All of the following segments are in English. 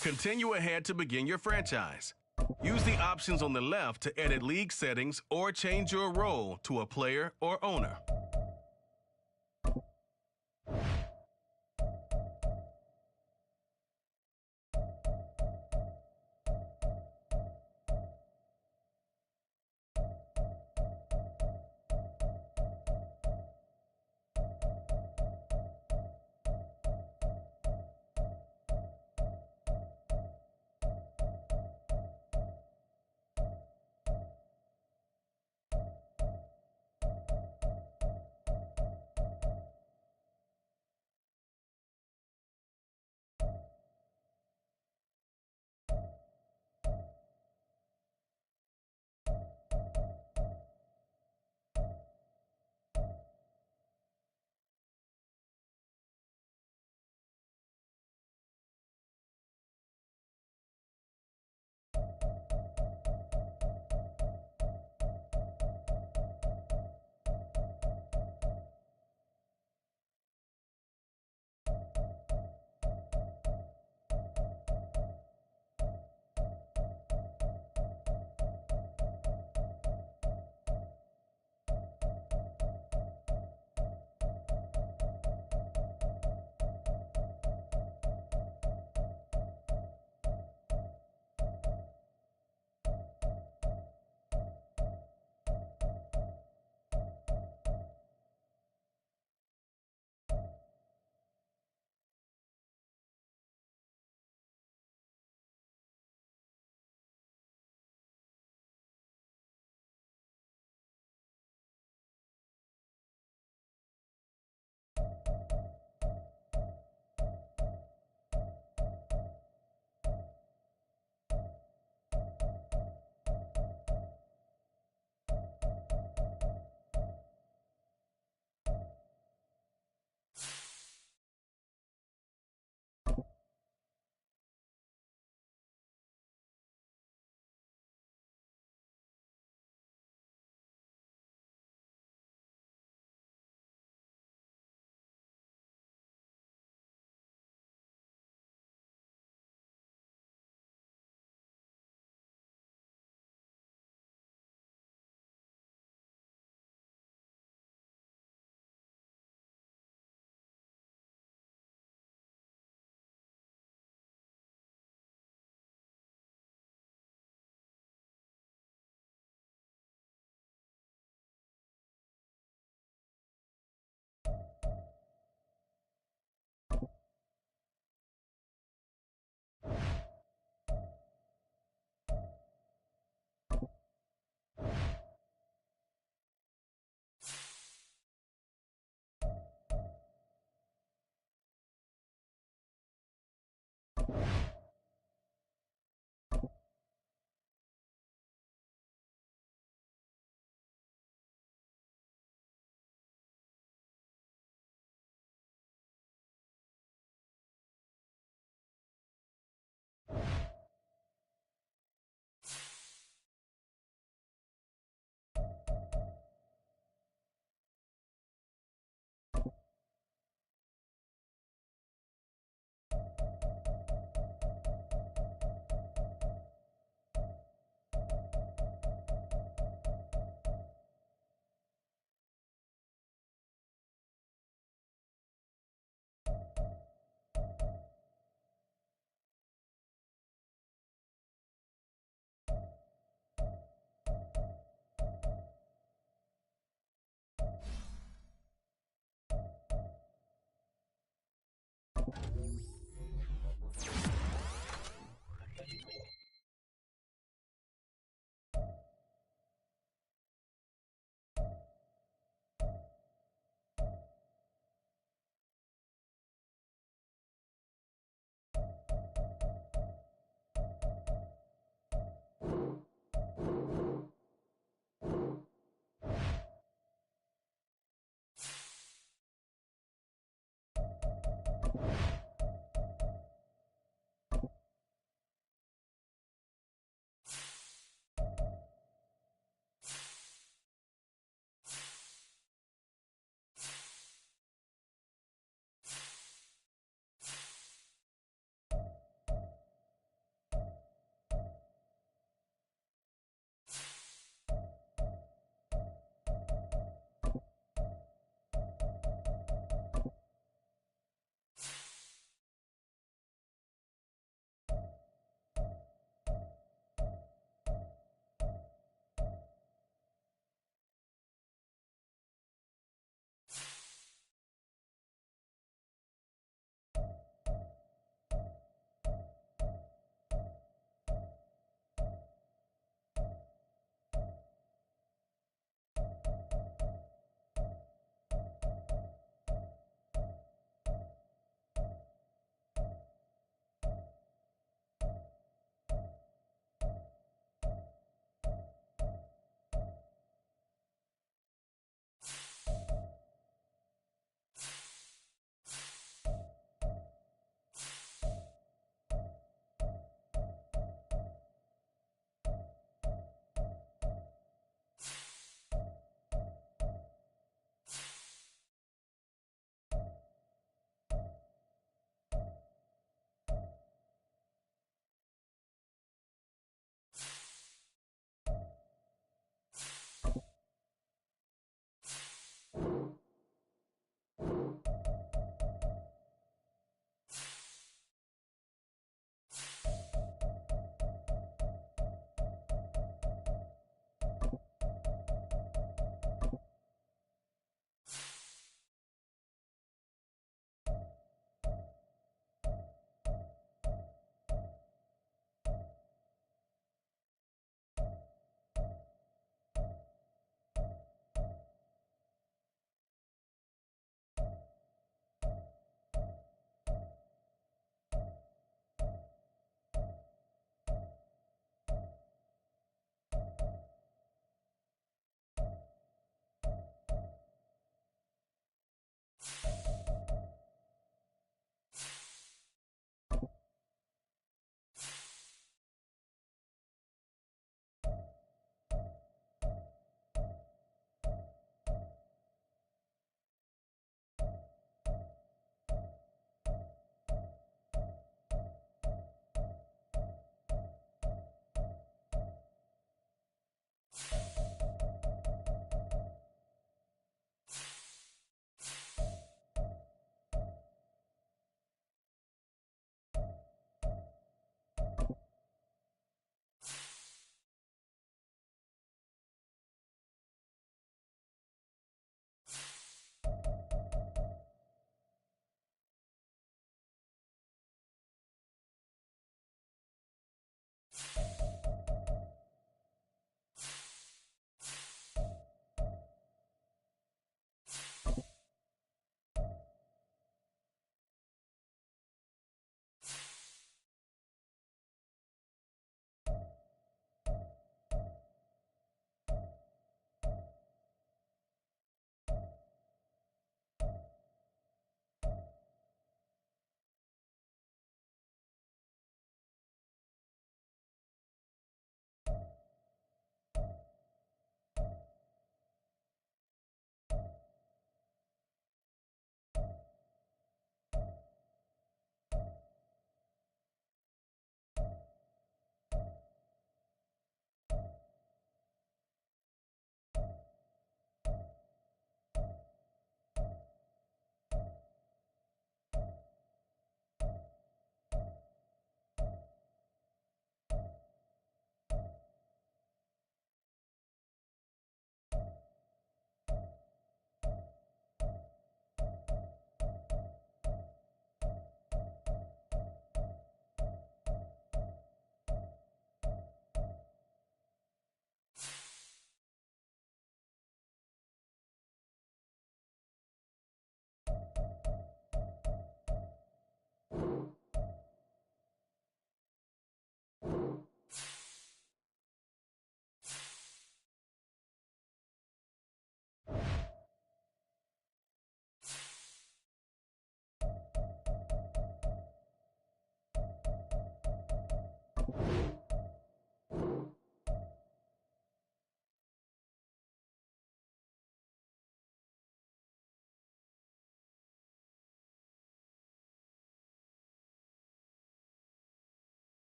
Continue ahead to begin your franchise. Use the options on the left to edit league settings or change your role to a player or owner.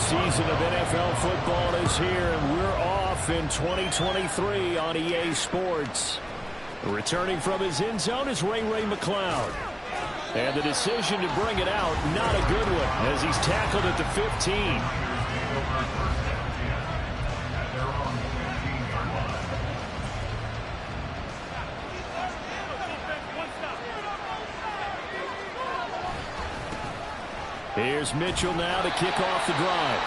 Season of NFL football is here, and we're off in 2023 on EA Sports. Returning from his end zone is Ray McCloud. And the decision to bring it out, not a good one, as he's tackled at the 15. Here's Mitchell now to kick off the drive.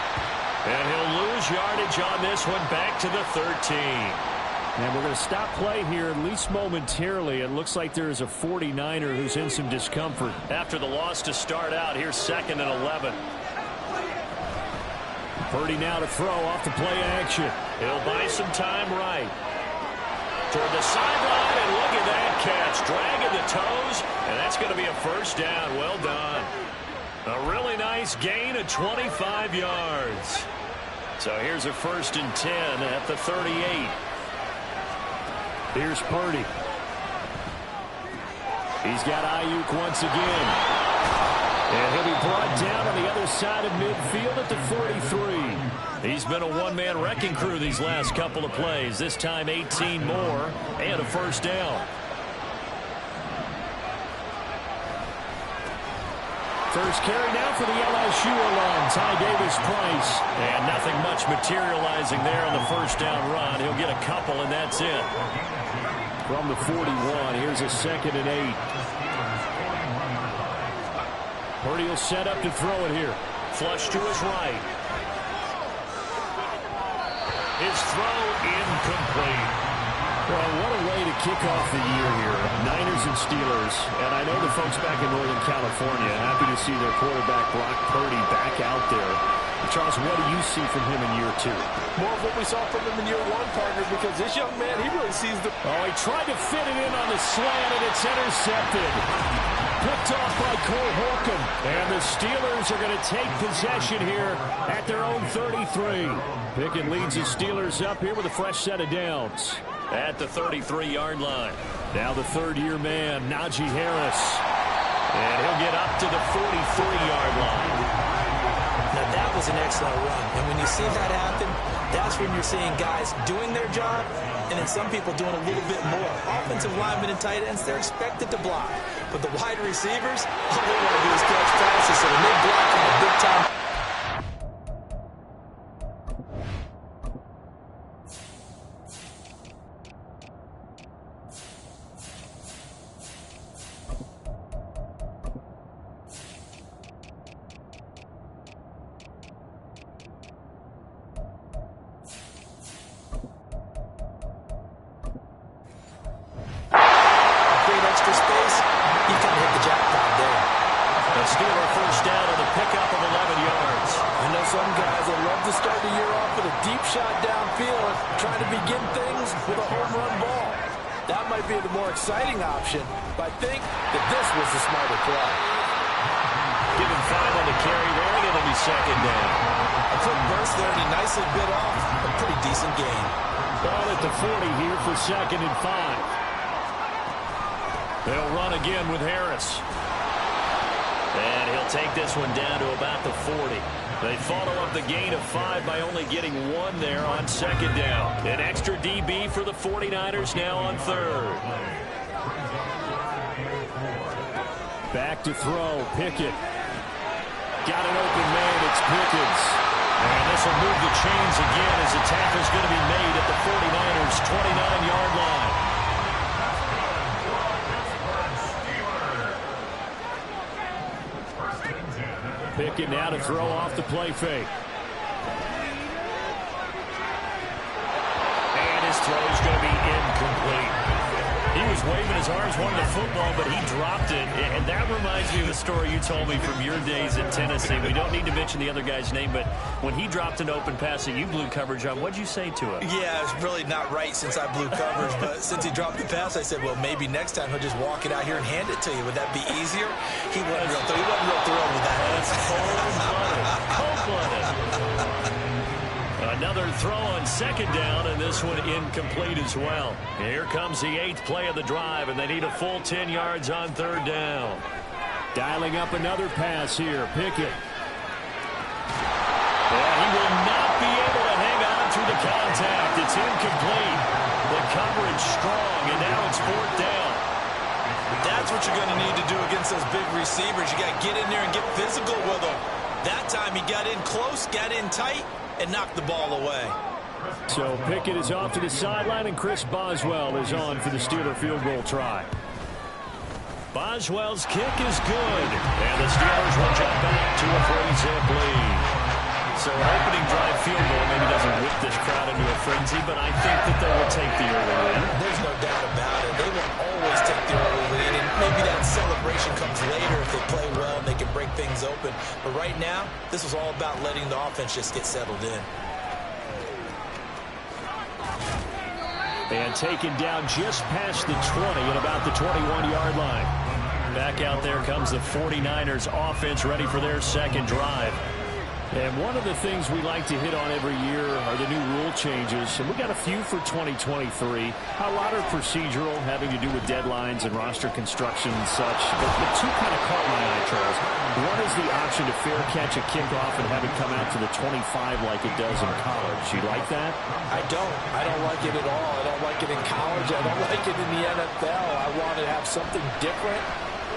And he'll lose yardage on this one, back to the 13. And we're going to stop play here, at least momentarily. It looks like there is a 49er who's in some discomfort. After the loss to start out, here's 2nd and 11. Purdy now to throw off the play action. He'll buy some time right. Toward the sideline, and look at that catch. Dragging the toes, and that's going to be a first down. Well done. A really nice gain of 25 yards. So here's a 1st and 10 at the 38. Here's Purdy. He's got Ayuk once again. And he'll be brought down on the other side of midfield at the 43. He's been a one-man wrecking crew these last couple of plays. This time 18 more and a first down. First carry now for the LSU alum, Ty Davis-Price. And nothing much materializing there on the first down run. He'll get a couple, and that's it. From the 41, here's a 2nd and 8. Purdy will set up to throw it here. Flush to his right. His throw incomplete. Well, what a way to kick off the year here. Niners and Steelers. And I know the folks back in Northern California happy to see their quarterback Brock Purdy back out there. Charles, what do you see from him in year 2? More of what we saw from him in year 1, partner, because this young man, he really sees the... Oh, he tried to fit it in on the slant, and it's intercepted. Picked off by Cole Holcomb. And the Steelers are going to take possession here at their own 33. Pickett leads the Steelers up here with a fresh set of downs. At the 33-yard line. Now the third-year man, Najee Harris. And he'll get up to the 43-yard line. Now that was an excellent run. And when you see that happen, that's when you're seeing guys doing their job and then some people doing a little bit more. Offensive linemen and tight ends, they're expected to block. But the wide receivers, all they want to do is catch passes. So when they block on a big time... exciting option, but I think that this was the smarter play. Give him 5 on the carry there, and it'll be 2nd down. A quick burst there, and he nicely bit off a pretty decent gain. Ball at the 40 here for 2nd and 5. They'll run again with Harris. And he'll take this one down to about the 40. They follow up the gain of 5 by only getting 1 there on second down. An extra DB for the 49ers now on third. Back to throw. Pickett. Got an open man. It's Pickens. And this will move the chains again as the tackle's going to be made at the 49ers' 29-yard line. Pickett now to throw off the play fake. And his throw is going to be incomplete. He was waving his arms, wanting the football, but he dropped it. And that reminds me of a story you told me from your days in Tennessee. We don't need to mention the other guy's name, but when he dropped an open pass that you blew coverage on, what'd you say to him? Yeah, it's really not right since I blew coverage, but since he dropped the pass, I said, well, maybe next time he'll just walk it out here and hand it to you. Would that be easier? He wasn't real thrilled with that. That's cold-blooded. Another throw on second down, and this one incomplete as well. Here comes the 8th play of the drive, and they need a full 10 yards on third down. Dialing up another pass here. Pickett. And he will not be able to hang on through the contact. It's incomplete. The coverage strong, and now it's 4th down. That's what you're going to need to do against those big receivers. You got to get in there and get physical with them. That time he got in close, got in tight, and knocked the ball away. So Pickett is off to the sideline, and Chris Boswell is on for the Steeler field goal try. Boswell's kick is good, and the Steelers will jump back to a 3-zip lead. So an opening drive field goal maybe doesn't whip this crowd into a frenzy, but I think that they will take the early lead. There's no doubt about it. They will always take the early lead, and maybe that celebration comes later if they play well and they can break things open. But right now, this was all about letting the offense just get settled in. And taken down just past the 20 at about the 21-yard line. Back out there comes the 49ers offense ready for their second drive. And one of the things we like to hit on every year are the new rule changes. And we got a few for 2023. A lot are procedural, having to do with deadlines and roster construction and such. But the two kind of caught my eye, Charles. One is the option to fair catch a kickoff and have it come out to the 25 like it does in college. You like that? I don't. I don't like it at all. I don't like it in college. I don't like it in the NFL. I want to have something different.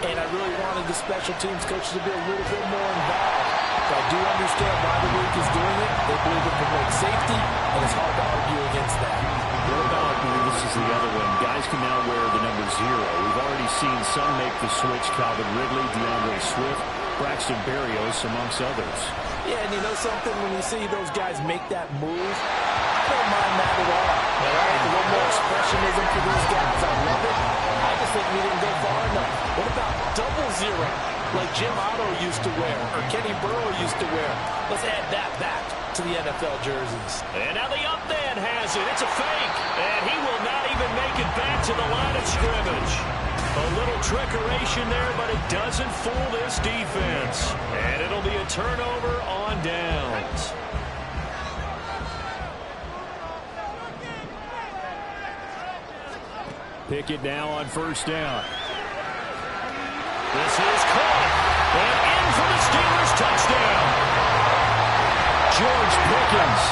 And I really wanted the special teams coaches to be a little bit more involved. But I do understand why the league is doing it. They believe it promotes safety, and it's hard to argue against that. What about, this is the other one, guys can now wear the number 0. We've already seen some make the switch, Calvin Ridley, DeAndre Swift, Braxton Berrios, amongst others. Yeah, and you know something? When you see those guys make that move, I don't mind that at all. All right? A little more expressionism for these guys. I love it. I just think we didn't go far enough. What about double 0? Like Jim Otto used to wear, or Kenny Burrow used to wear. Let's add that back to the NFL jerseys. And now the up man has it. It's a fake. And he will not even make it back to the line of scrimmage. A little trickeration there, but it doesn't fool this defense. And it'll be a turnover on downs. Pickett now on first down. This is caught. And in for the Steelers touchdown. George Pickens,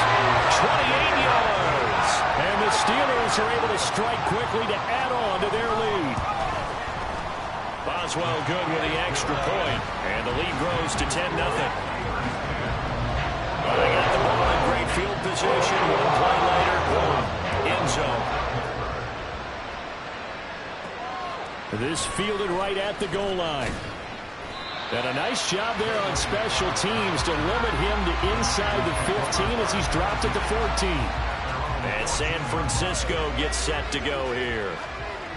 28 yards. And the Steelers are able to strike quickly to add on to their lead. Boswell good with the extra point. And the lead grows to 10-0. They got the ball in great field position. One play later, boom, end zone. This fielded right at the goal line. And a nice job there on special teams to limit him to inside the 15 as he's dropped at the 14. And San Francisco gets set to go here.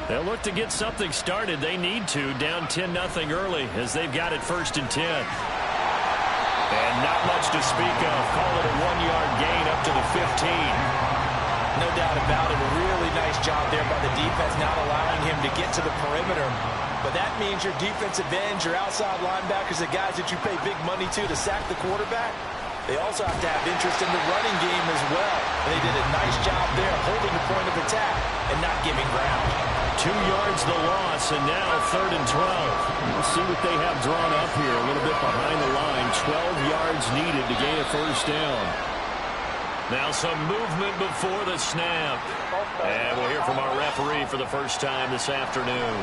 They'll look to get something started. They need to, down 10-0 early as they've got it 1st and 10. And not much to speak of. Call it a 1-yard gain up to the 15. No doubt about it. A really nice job there by the defense, not allowing him to get to the perimeter. But that means your defensive ends, your outside linebackers, the guys that you pay big money to sack the quarterback, they also have to have interest in the running game as well. And they did a nice job there holding the point of attack and not giving ground. 2 yards the loss, and now 3rd and 12. We'll see what they have drawn up here. A little bit behind the line. 12 yards needed to gain a first down. Now some movement before the snap. And we'll hear from our referee for the first time this afternoon.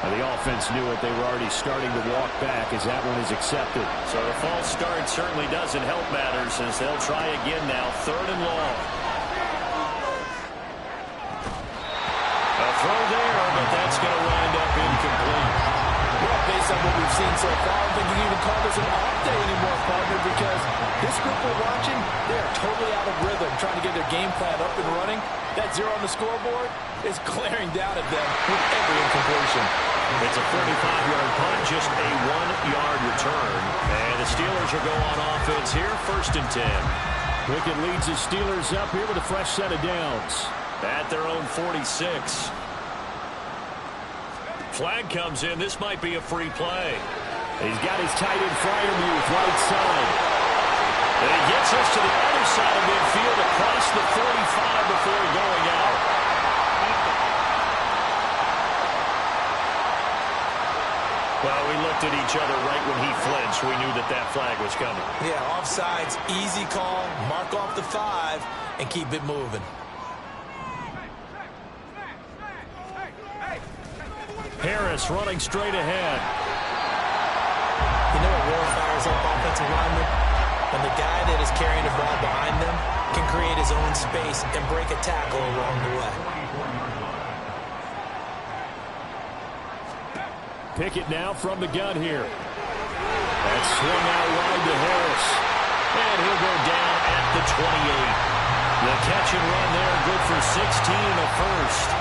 The offense knew it. They were already starting to walk back as that one is accepted. So the false start certainly doesn't help matters as they'll try again now. 3rd and long. A throw there, but that's going to wind up incomplete. Well, based on what we've seen so far, I don't think you can even call this an off day anymore, partner, because this group we're watching, they are totally out of rhythm, trying to get their game plan up and running. That 0 on the scoreboard is glaring down at them with every incompletion. It's a 35-yard punt, just a 1-yard return. And the Steelers will go on offense here, 1st and 10. Pickett leads the Steelers up here with a fresh set of downs. At their own 46. Flag comes in. This might be a free play. He's got his tight end Freiermuth right side. And he gets us to the other side of midfield across the 45 before going out. Well, we looked at each other right when he flinched. We knew that that flag was coming. Yeah, offsides, easy call, mark off the 5, and keep it moving. Harris running straight ahead. You know what really fires up offensive linemen? When the guy that is carrying the ball behind them can create his own space and break a tackle along the way. Pickett now from the gun here. That's swung out wide to Harris. And he'll go down at the 28. The catch and run there, good for 16 and a first.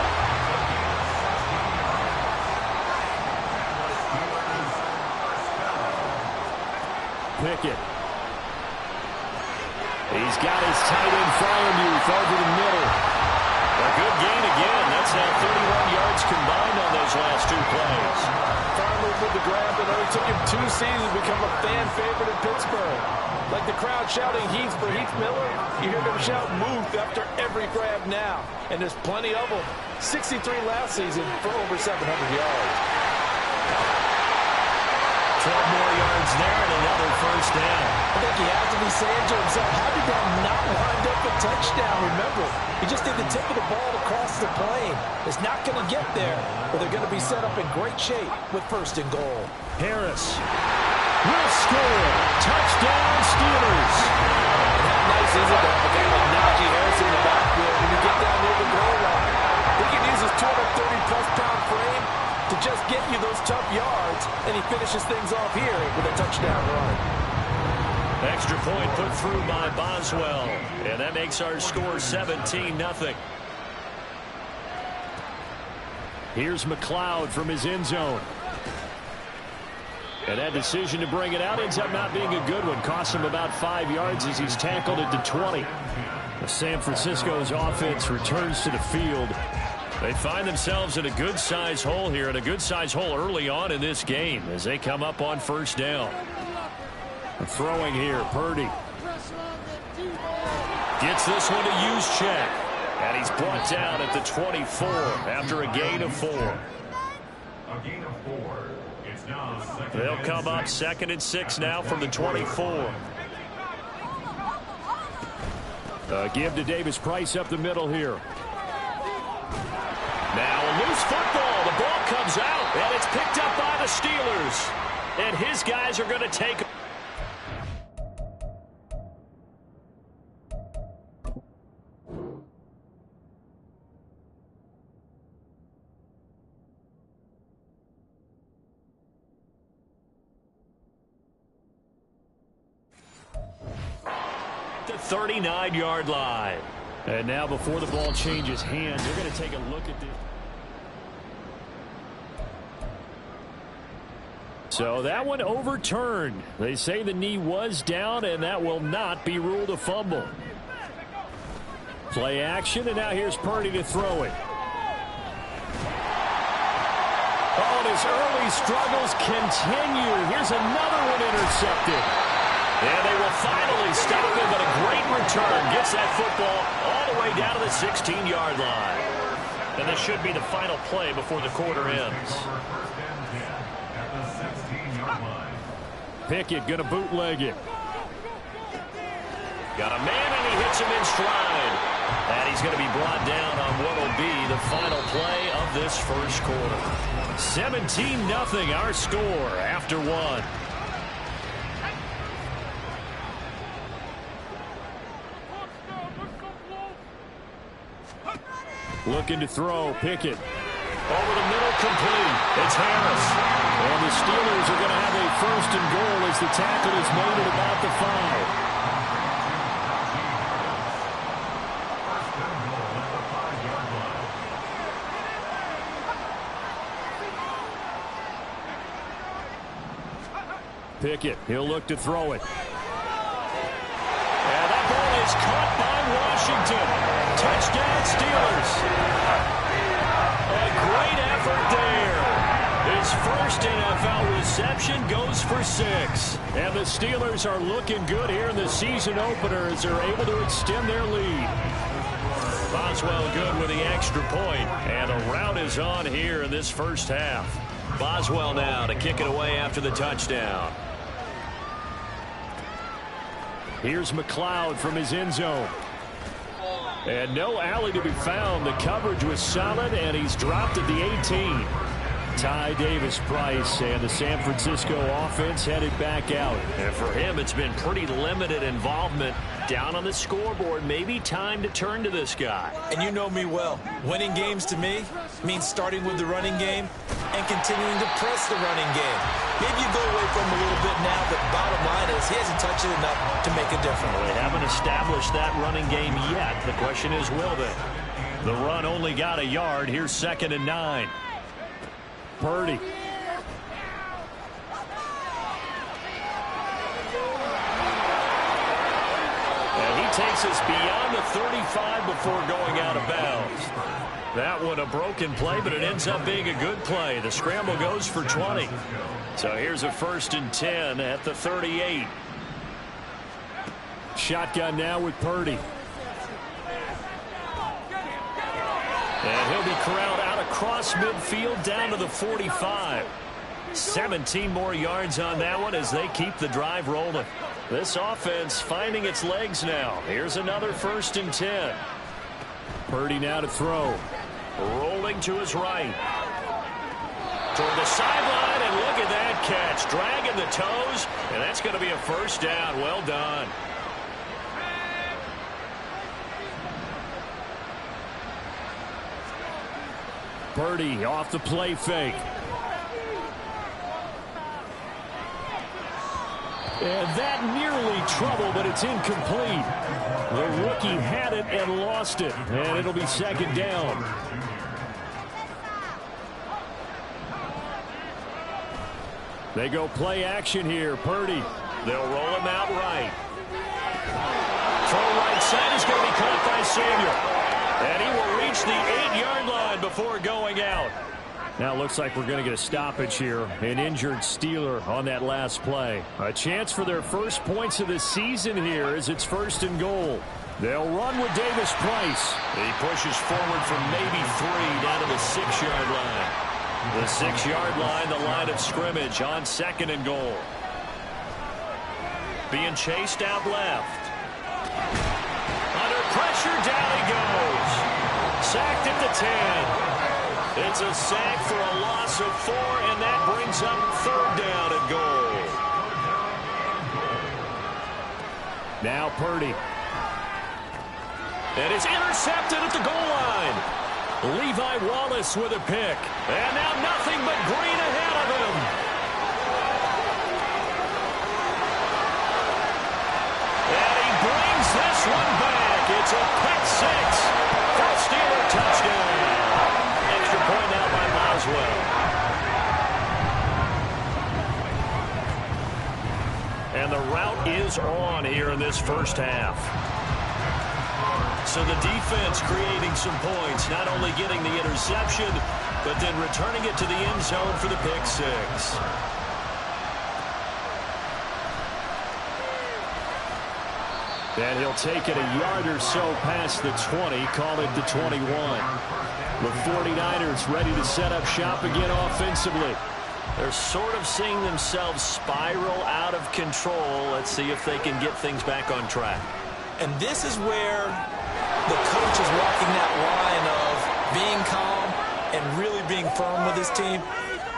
Pickett. He's got his tight end Freiermuth over the middle. A good gain again. That's now 31 yards combined on those last 2 plays. Freiermuth with the grab, and only took him 2 seasons to become a fan favorite in Pittsburgh. Like the crowd shouting Heath for Heath Miller, you hear them shout Muth after every grab now. And there's plenty of them. 63 last season for over 700 yards. 12 more yards there and another first down. I think he has to be saying to himself, how did that not wind up a touchdown? Remember, he just did the tip of the ball across the plane. It's not going to get there, but they're going to be set up in great shape with 1st and goal. Harris will score. Touchdown, Steelers. How nice is it to have a guy like Najee Harris in the backfield when you get down near the goal line? He can use his 230-plus pound frame to just get you those tough yards, and he finishes things off here with a touchdown run. Extra point put through by Boswell, and that makes our score 17-0. Here's McLeod from his end zone. And that decision to bring it out ends up not being a good one. Cost him about 5 yards as he's tackled at the 20. San Francisco's offense returns to the field. They find themselves in a good-sized hole here, and a good-sized hole early on in this game as they come up on 1st down. Throwing here, Purdy. Gets this one to use check. And he's brought down at the 24 after a gain of 4. They'll come up 2nd and 6 now from the 24. Give to Davis Price up the middle here. Now a loose football. The ball comes out, and it's picked up by the Steelers. And his guys are going to take it. The 39-yard line. And now before the ball changes hands, they're going to take a look at this. So that one overturned. They say the knee was down, and that will not be ruled a fumble. Play action, and now here's Purdy to throw it. Oh, and his early struggles continue. Here's another one intercepted. And they will finally stop him, but a great return gets that football all the way down to the 16-yard line. And this should be the final play before the quarter ends. Pickett going to bootleg it. Got a man, and he hits him in stride. And he's going to be brought down on what will be the final play of this first quarter. 17-0 our score after one. Looking to throw, Pickett. Over the middle, complete. It's Harris. And the Steelers are going to have a first and goal as the tackle is made at about the 5. Pickett, he'll look to throw it. And that ball is caught by Washington. Touchdown, Steelers. A great effort there. His first NFL reception goes for 6. And the Steelers are looking good here in the season opener as they're able to extend their lead. Boswell good with the extra point. And the rout is on here in this first half. Boswell now to kick it away after the touchdown. Here's McLeod from his end zone. And no alley to be found. The coverage was solid, and he's dropped at the 18. Ty Davis-Price and the San Francisco offense headed back out. And for him, it's been pretty limited involvement down on the scoreboard. Maybe time to turn to this guy. And you know me well. Winning games to me means starting with the running game and continuing to press the running game. Maybe you go away from him a little bit now, but bottom line is he hasn't touched it enough to make a difference. Well, they haven't established that running game yet. The question is, will they? The run only got a yard. Here's 2nd and 9. Purdy. And he takes us beyond the 35 before going out of bounds. That one a broken play, but it ends up being a good play. The scramble goes for 20. So here's a 1st and 10 at the 38. Shotgun now with Purdy. And he'll be corralled out across midfield down to the 45. 17 more yards on that one as they keep the drive rolling. This offense finding its legs now. Here's another 1st and 10. Purdy now to throw. Rolling to his right. Toward the sideline, and look at that catch. Dragging the toes, and that's going to be a 1st down. Well done. Purdy off the play fake. And that nearly trouble, but it's incomplete. The rookie had it and lost it, and it'll be 2nd down. They go play action here. Purdy. They'll roll him out right. Throw right side is going to be caught by Samuel. And he will reach the 8-yard line before going out. Now it looks like we're going to get a stoppage here. An injured Steeler on that last play. A chance for their first points of the season here as it's 1st and goal. They'll run with Davis-Price. He pushes forward from maybe 3 down to the 6-yard line. The 6-yard line, the line of scrimmage on 2nd and goal. Being chased out left. Under pressure, down he goes. Sacked at the 10. It's a sack for a loss of 4, and that brings up 3rd down and goal. Now Purdy. And it's intercepted at the goal line. Levi Wallace with a pick. And now nothing but green ahead of him. And he brings this one back. It's a pick 6 for a Steeler touchdown. Extra point now by Boswell. And the rout is on here in this first half. So the defense creating some points, not only getting the interception, but then returning it to the end zone for the pick 6. And he'll take it a yard or so past the 20, call it the 21. The 49ers ready to set up shop again offensively. They're sort of seeing themselves spiral out of control. Let's see if they can get things back on track. And this is where the coach is walking that line of being calm and really being firm with his team.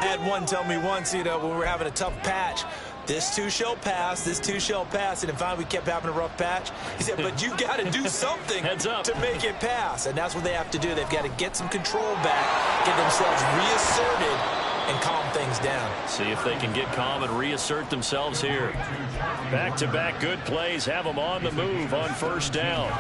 I had one tell me once, when we were having a tough patch, this too shall pass, this too shall pass. And then finally we kept having a rough patch. He said, but you got to do something to make it pass. And that's what they have to do. They've got to get some control back, get themselves reasserted, and calm things down. See if they can get calm and reassert themselves here. Back-to-back good plays have them on the move on first down.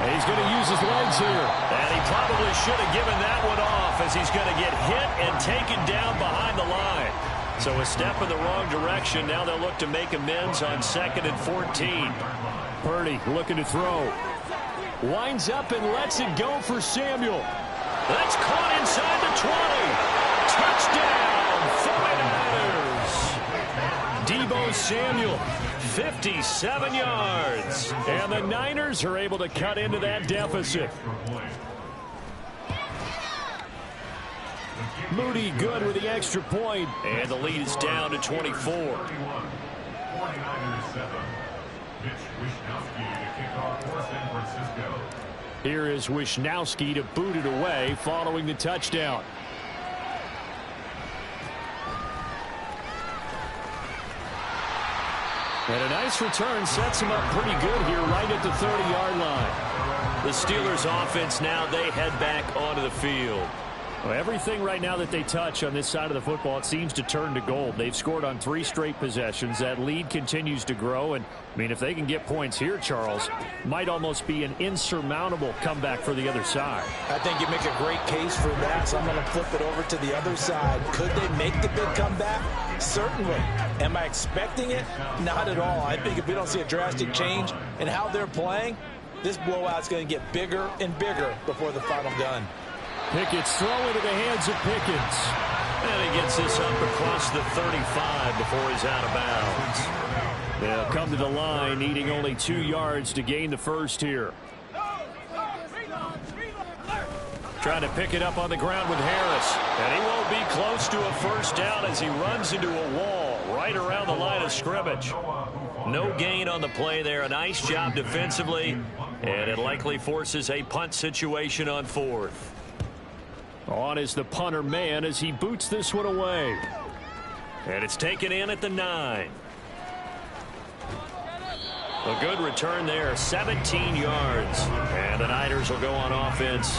And he's going to use his legs here. And he probably should have given that one off, as he's going to get hit and taken down behind the line. So a step in the wrong direction. Now they'll look to make amends on 2nd and 14. Purdy looking to throw. Winds up and lets it go for Samuel. That's caught inside the 20. Touchdown, 49ers. Deebo Samuel, 57 yards. And the Niners are able to cut into that deficit. Moody good with the extra point. And the lead is down to 24. Here is Wishnowski to boot it away following the touchdown. And a nice return sets him up pretty good here right at the 30-yard line. The Steelers offense now, they head back onto the field. Well, everything right now that they touch on this side of the football, it seems to turn to gold. They've scored on 3 straight possessions. That lead continues to grow. And, I mean, if they can get points here, Charles, might almost be an insurmountable comeback for the other side. I think you make a great case for that, so I'm going to flip it over to the other side. Could they make the big comeback? Certainly. Am I expecting it? Not at all. I think if we don't see a drastic change in how they're playing, this blowout's going to get bigger and bigger before the final gun. Pickett's throw into the hands of Pickens. And he gets this up across the 35 before he's out of bounds. They'll come to the line, needing only 2 yards to gain the first here. Trying to pick it up on the ground with Harris. And he won't be close to a first down as he runs into a wall right around the line of scrimmage. No gain on the play there. A nice job defensively. And it likely forces a punt situation on 4th. On is the punter man as he boots this one away. And it's taken in at the 9. A good return there, 17 yards. And the Niners will go on offense,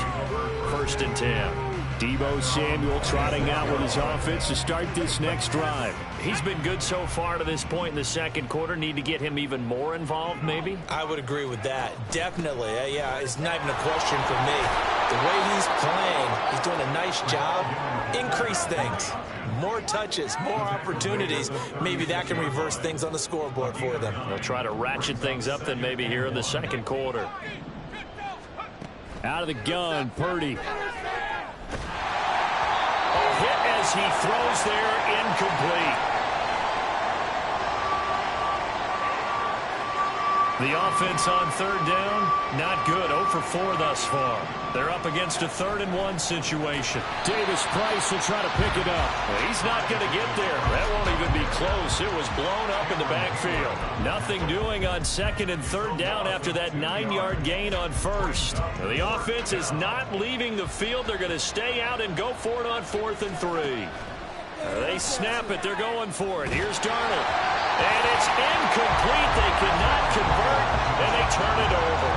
1st and 10. Deebo Samuel trotting out with his offense to start this next drive. He's been good so far to this point in the second quarter. Need to get him even more involved, maybe? I would agree with that. Definitely. Yeah, it's not even a question for me. The way he's playing, he's doing a nice job. Increase things. More touches, more opportunities. Maybe that can reverse things on the scoreboard for them. They'll try to ratchet things up then maybe here in the second quarter. Out of the gun, Purdy. Hit as he throws there, incomplete. The offense on 3rd down, not good. 0 for 4 thus far. They're up against a 3rd and 1 situation. Davis Price will try to pick it up. Well, he's not going to get there. That won't even be close. It was blown up in the backfield. Nothing doing on 2nd and 3rd down after that 9-yard gain on 1st. The offense is not leaving the field. They're going to stay out and go for it on 4th and 3. They snap it. They're going for it. Here's Darnold. And it's incomplete. They cannot convert, and they turn it over.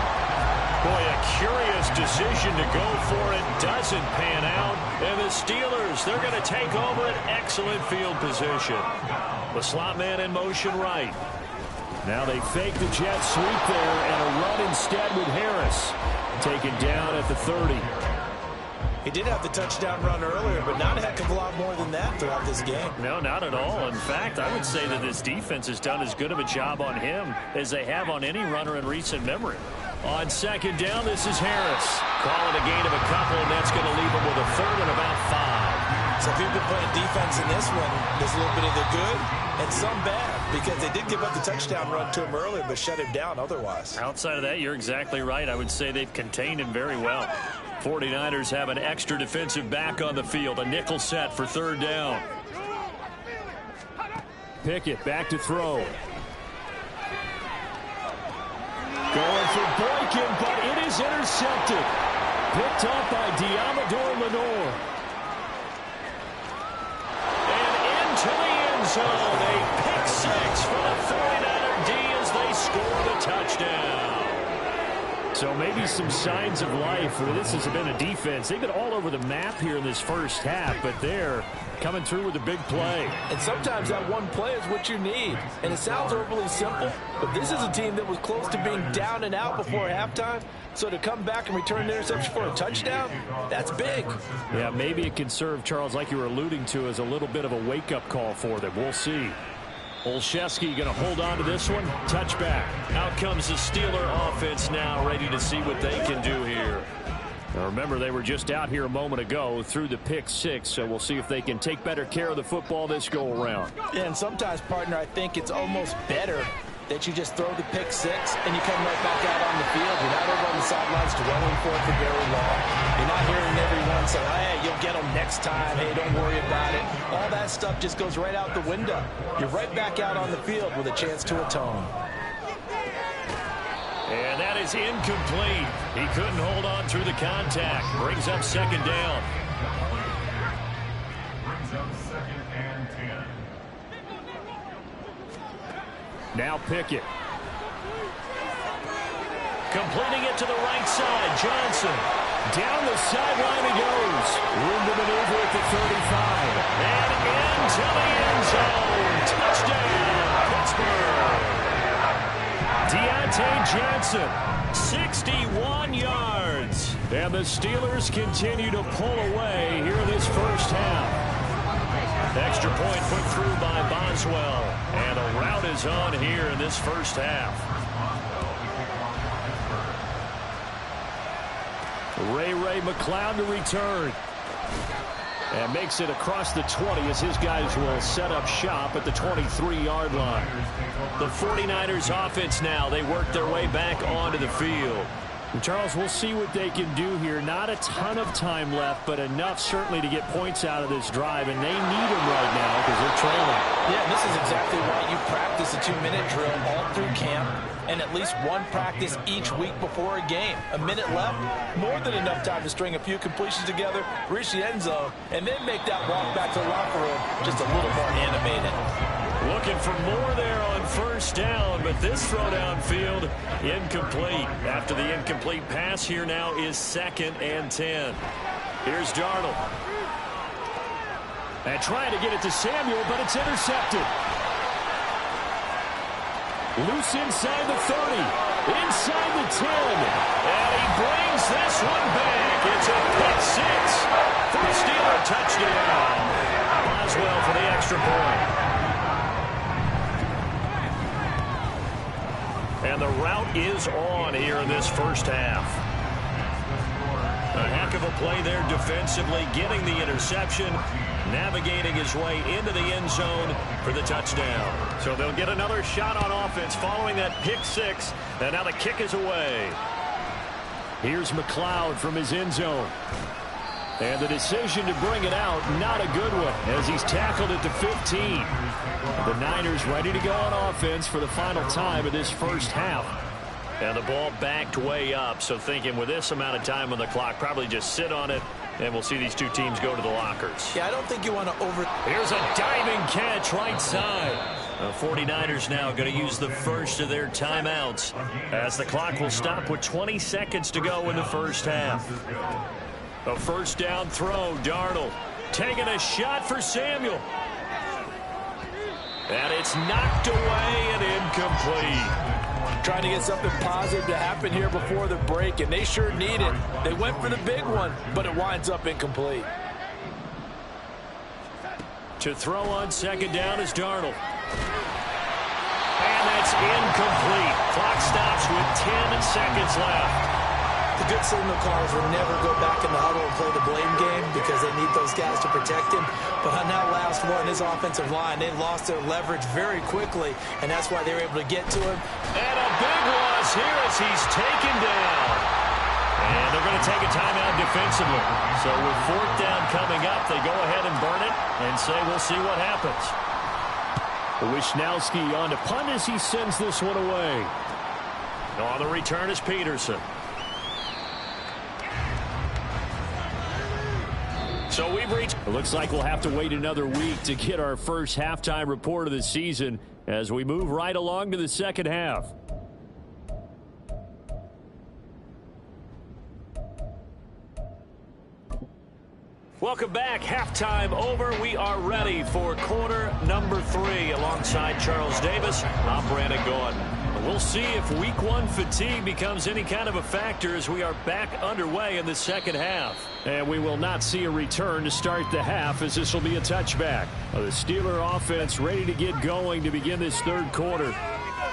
Boy, a curious decision to go for it. Doesn't pan out. And the Steelers, they're going to take over an excellent field position. The slot man in motion right. Now they fake the jet sweep there and a run instead with Harris. Taken down at the 30. He did have the touchdown run earlier, but not a heck of a lot more than that throughout this game. No, not at all. In fact, I would say that this defense has done as good of a job on him as they have on any runner in recent memory. On 2nd down, this is Harris. Calling a gain of a couple, and that's going to leave him with a 3rd and about 5. So if you've been playing defense in this one, there's a little bit of the good and some bad, because they did give up the touchdown run to him earlier, but shut him down otherwise. Outside of that, you're exactly right. I would say they've contained him very well. 49ers have an extra defensive back on the field. A nickel set for third down. Pickett back to throw. Going for Boykin, but it is intercepted. Picked off by Diamador Lenore. And into the end zone. A pick six for the 49er D as they score the touchdown. So maybe some signs of life. This has been a defense. They've been all over the map here in this first half, but they're coming through with a big play. And sometimes that one play is what you need. And it sounds overly simple, but this is a team that was close to being down and out before halftime. So to come back and return the interception for a touchdown, that's big. Yeah, maybe it can serve, Charles, like you were alluding to, as a little bit of a wake-up call for them. We'll see. Olszewski going to hold on to this one. Touchback. Out comes the Steeler offense now, ready to see what they can do here. Now remember, they were just out here a moment ago through the pick six, so we'll see if they can take better care of the football this go-around. Yeah, and sometimes, partner, I think it's almost better that you just throw the pick six and you come right back out on the field. You're not over on the sidelines dwelling for it for very long. You're not hearing everyone say, hey, you'll get them next time. Hey, don't worry about it. All that stuff just goes right out the window. You're right back out on the field with a chance to atone. And that is incomplete. He couldn't hold on through the contact. Brings up second down. Now Pickett. Completing it to the right side. Johnson. Down the sideline he goes. Room to maneuver at the 35. And into the end zone. Touchdown, Pittsburgh. Deontay Johnson, 61 yards. And the Steelers continue to pull away here in this first half. Extra point put through by Boswell. And a rout is on here in this first half. Ray McCloud to return. And makes it across the 20 as his guys will set up shop at the 23-yard line. The 49ers offense now. They work their way back onto the field. And Charles, we'll see what they can do here. Not a ton of time left, but enough certainly to get points out of this drive. And they need them right now because they're trailing. Yeah, this is exactly why you practice a 2-minute drill all through camp and at least one practice each week before a game. A minute left, more than enough time to string a few completions together, reach the end zone, and then make that walk back to the locker room just a little more animated. Looking for more there on first down, but this throw downfield incomplete. After the incomplete pass, here now is 2nd and 10. Here's Darnold. And trying to get it to Samuel, but it's intercepted. Loose inside the 30, inside the 10. And he brings this one back. It's a pick six for the Steeler touchdown. Boswell for the extra point. And the route is on here in this first half. A heck of a play there defensively, getting the interception, navigating his way into the end zone for the touchdown. So they'll get another shot on offense following that pick six, and now the kick is away. Here's McCloud from his end zone. And the decision to bring it out, not a good one, as he's tackled at the 15. The Niners ready to go on offense for the final time of this first half. And the ball backed way up, so thinking with this amount of time on the clock, probably just sit on it, and we'll see these two teams go to the lockers. Yeah, I don't think you want to Here's a diving catch right side. The 49ers now going to use the first of their timeouts, as the clock will stop with 20 seconds to go in the first half. A first down throw, Darnold taking a shot for Samuel. And it's knocked away and incomplete. Trying to get something positive to happen here before the break, and they sure need it. They went for the big one, but it winds up incomplete. To throw on second down is Darnold. And that's incomplete. Clock stops with 10 seconds left. The good signal callers will never go back in the huddle and play the blame game because they need those guys to protect him. But on that last one, his offensive line, they lost their leverage very quickly, and that's why they were able to get to him. And a big loss here as he's taken down. And they're going to take a timeout defensively. So with fourth down coming up, they go ahead and burn it and say we'll see what happens. Wishnowski on to punt as he sends this one away. On the return is Peterson. So we've reached. It looks like we'll have to wait another week to get our first halftime report of the season as we move right along to the second half. Welcome back. Halftime over. We are ready for quarter number 3. Alongside Charles Davis, I'm Brandon Gordon. We'll see if week 1 fatigue becomes any kind of a factor as we are back underway in the second half. And we will not see a return to start the half as this will be a touchback. The Steeler offense ready to get going to begin this third quarter.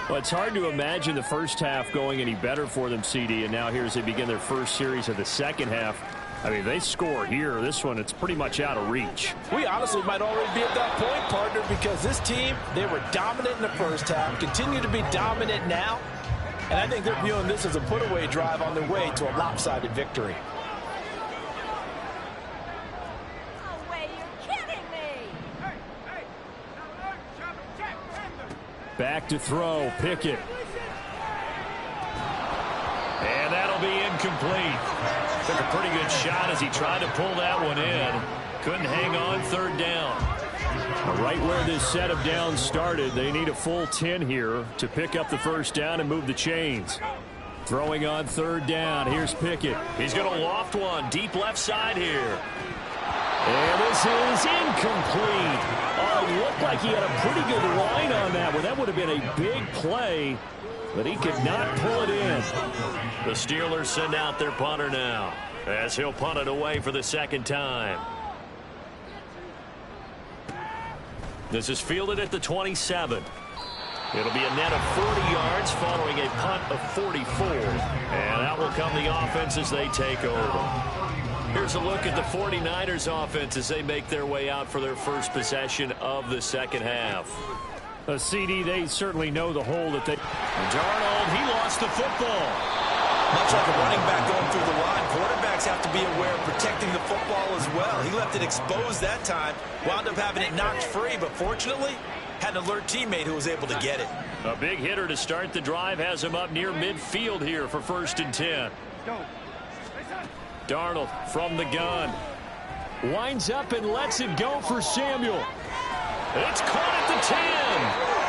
Well, it's hard to imagine the first half going any better for them, CD, and now here as they begin their first series of the second half. I mean, they score here. This one, it's pretty much out of reach. We honestly might already be at that point, partner, because this team, they were dominant in the first half, continue to be dominant now, and I think they're viewing this as a put-away drive on their way to a lopsided victory. No way, you're kidding me! Back to throw, Pickett. And that'll be incomplete. Took a pretty good shot as he tried to pull that one in. Couldn't hang on third down. Right where this set of downs started, they need a full 10 here to pick up the first down and move the chains. Throwing on third down. Here's Pickett. He's going to loft one deep left side here. And this is incomplete. Oh, it looked like he had a pretty good line on that one. That would have been a big play, but he could not pull it in. The Steelers send out their punter now as he'll punt it away for the second time. This is fielded at the 27. It'll be a net of 40 yards following a punt of 44. And that will come the offense as they take over. Here's a look at the 49ers offense as they make their way out for their first possession of the second half. A CD, they certainly know the hole that they... Darnold, he lost the football. Much like a running back going through the line, quarterbacks have to be aware of protecting the football as well. He left it exposed that time, wound up having it knocked free, but fortunately, had an alert teammate who was able to get it. A big hitter to start the drive has him up near midfield here for 1st and 10. Darnold from the gun. Winds up and lets it go for Samuel. It's caught at the 10.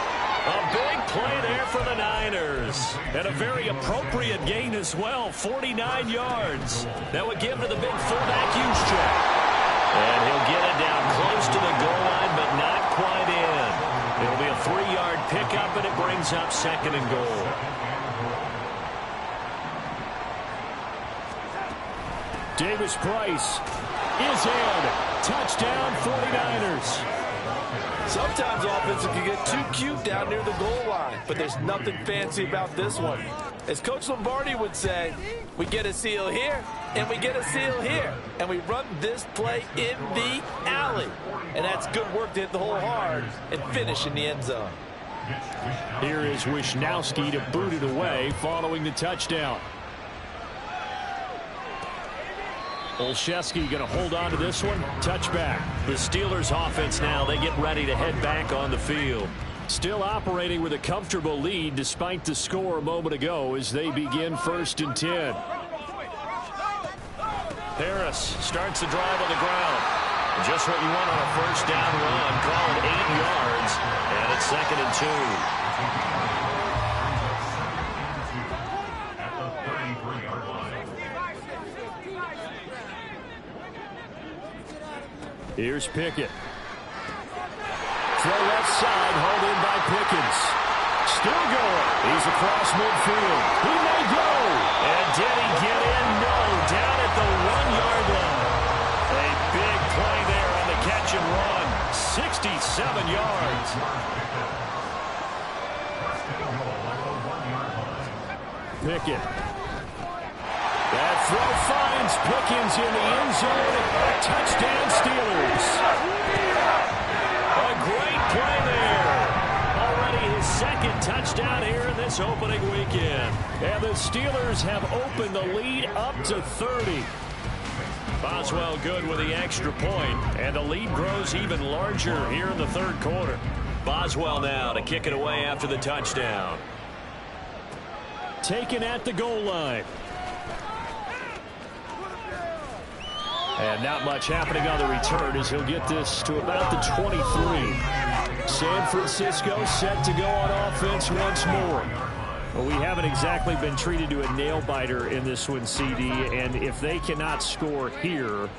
A big play there for the Niners. And a very appropriate gain as well, 49 yards. That would give to the big fullback Juszczyk. And he'll get it down close to the goal line, but not quite in. It'll be a 3-yard pickup, and it brings up 2nd and goal. Davis Price is in. Touchdown 49ers. Sometimes offenses can get too cute down near the goal line, but there's nothing fancy about this one. As Coach Lombardi would say, we get a seal here, and we get a seal here, and we run this play in the alley. And that's good work to hit the hole hard and finish in the end zone. Here is Wishnowski to boot it away following the touchdown. Olszewski going to hold on to this one. Touchback. The Steelers offense now, they get ready to head back on the field. Still operating with a comfortable lead despite the score a moment ago as they begin 1st and 10. Harris starts the drive on the ground. Just what you want on a first down run. Call it 8 yards. And it's 2nd and 2. Here's Pickett. Throw left side, hauled in by Pickens. Still going. He's across midfield. He may go. And did he get in? No. Down at the 1-yard line. A big play there on the catch and run. 67 yards. Pickett. That throw finds Pickens in the end zone. Touchdown Steelers. A great play there. Already his 2nd touchdown here in this opening weekend. And the Steelers have opened the lead up to 30. Boswell good with the extra point, and the lead grows even larger here in the third quarter. Boswell now to kick it away after the touchdown. Taken at the goal line. And not much happening on the return as he'll get this to about the 23. San Francisco set to go on offense once more. Well, we haven't exactly been treated to a nail-biter in this one, CD, and if they cannot score here,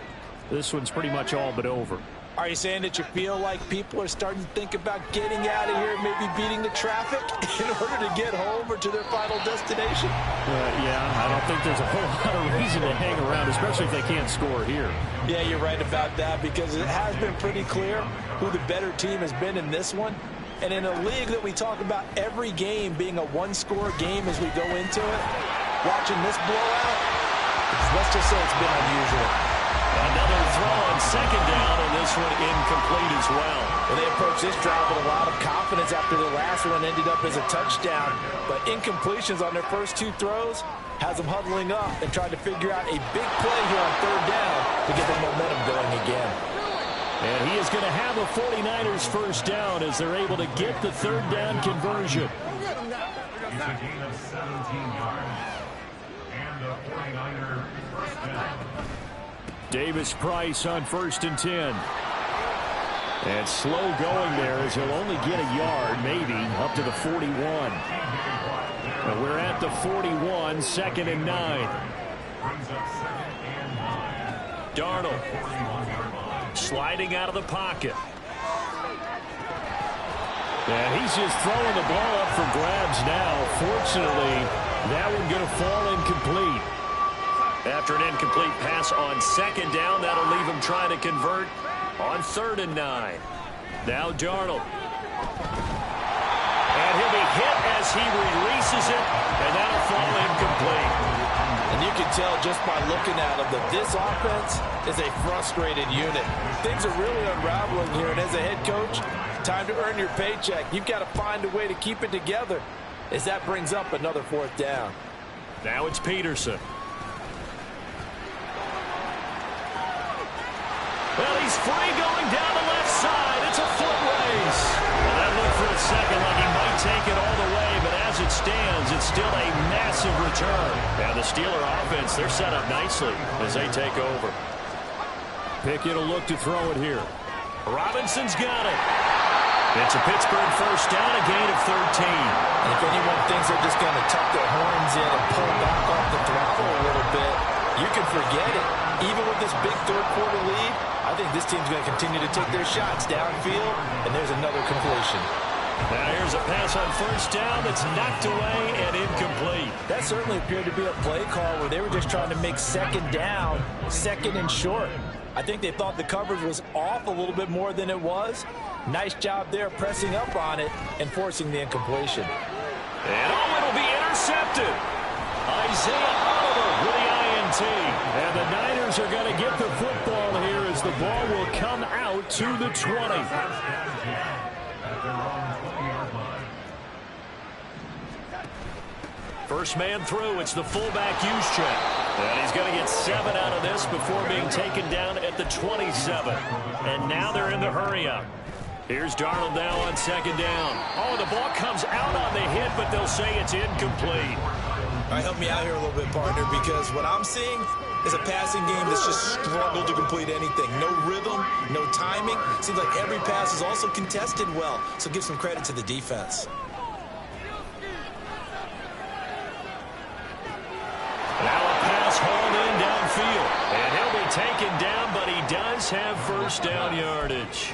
this one's pretty much all but over. Are you saying that you feel like people are starting to think about getting out of here, maybe beating the traffic in order to get home or to their final destination? Yeah, I don't think there's a whole lot of reason to hang around, especially if they can't score here. Yeah, you're right about that, because it has been pretty clear who the better team has been in this one. And in a league that we talk about every game being a one-score game as we go into it, watching this blowout, let's just say it's been unusual. Another throw on second down, and this one incomplete as well. Well, they approached this drive with a lot of confidence after the last one ended up as a touchdown. But incompletions on their first two throws has them huddling up and trying to figure out a big play here on third down to get the momentum going again. And he is going to have a 49ers first down as they're able to get the third down conversion. It's a gain of 17 yards. And the 49er first down. Davis Price on 1st and 10. And slow going there as he'll only get a yard, maybe, up to the 41. And we're at the 41, 2nd and 9. Darnold sliding out of the pocket. And he's just throwing the ball up for grabs now. Fortunately, that one going to fall incomplete. After an incomplete pass on second down, that'll leave him trying to convert on 3rd and 9. Now Darnold. And he'll be hit as he releases it, and that'll fall incomplete. And you can tell just by looking at him that this offense is a frustrated unit. Things are really unraveling here, and as a head coach, time to earn your paycheck. You've got to find a way to keep it together as that brings up another 4th down. Now it's Peterson. Well, he's free going down the left side. It's a foot race. Well, that looked for a second like he might take it all the way, but as it stands, it's still a massive return. Now the Steeler offense, they're set up nicely as they take over. Pickett will look to throw it here. Robinson's got it. It's a Pittsburgh first down, a gain of 13. And if anyone thinks they're just going to tuck their horns in and pull back off the throttle a little bit, you can forget it. Even with this big third quarter lead, I think this team's going to continue to take their shots downfield, and there's another completion. Now here's a pass on first down that's knocked away and incomplete. That certainly appeared to be a play call where they were just trying to make second down, second and short. I think they thought the coverage was off a little bit more than it was. Nice job there pressing up on it and forcing the incompletion. And it'll be intercepted. Isaiah Oliver with the INT. And the Niners are going to get the football here as the ball will come out to the 20. First man through, it's the fullback Juszczyk. And he's going to get 7 out of this before being taken down at the 27. And now they're in the hurry-up. Here's Darnold now on second down. Oh, the ball comes out on the hit, but they'll say it's incomplete. All right, help me out here a little bit, partner, because what I'm seeing is a passing game that's just struggled to complete anything. No rhythm, no timing. Seems like every pass is also contested well, so give some credit to the defense. Now a pass hauled in downfield. And he'll be taken down, but he does have first down yardage.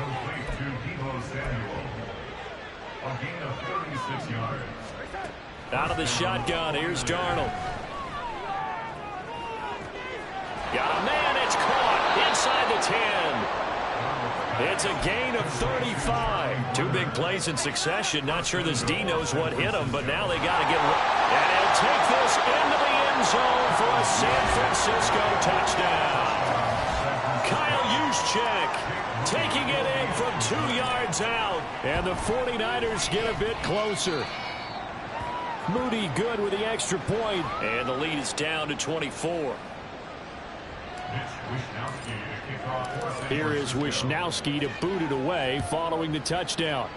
Out of the shotgun, here's Darnold. Got a man, it's caught inside the 10. It's a gain of 35. 2 big plays in succession. Not sure this D knows what hit him, but now they got to get... And he'll take this into the end zone for a San Francisco touchdown. Kyle Juszczyk taking it in from 2 yards out. And the 49ers get a bit closer. Moody good with the extra point. And the lead is down to 24. Here is Wisnowski to boot it away following the touchdown.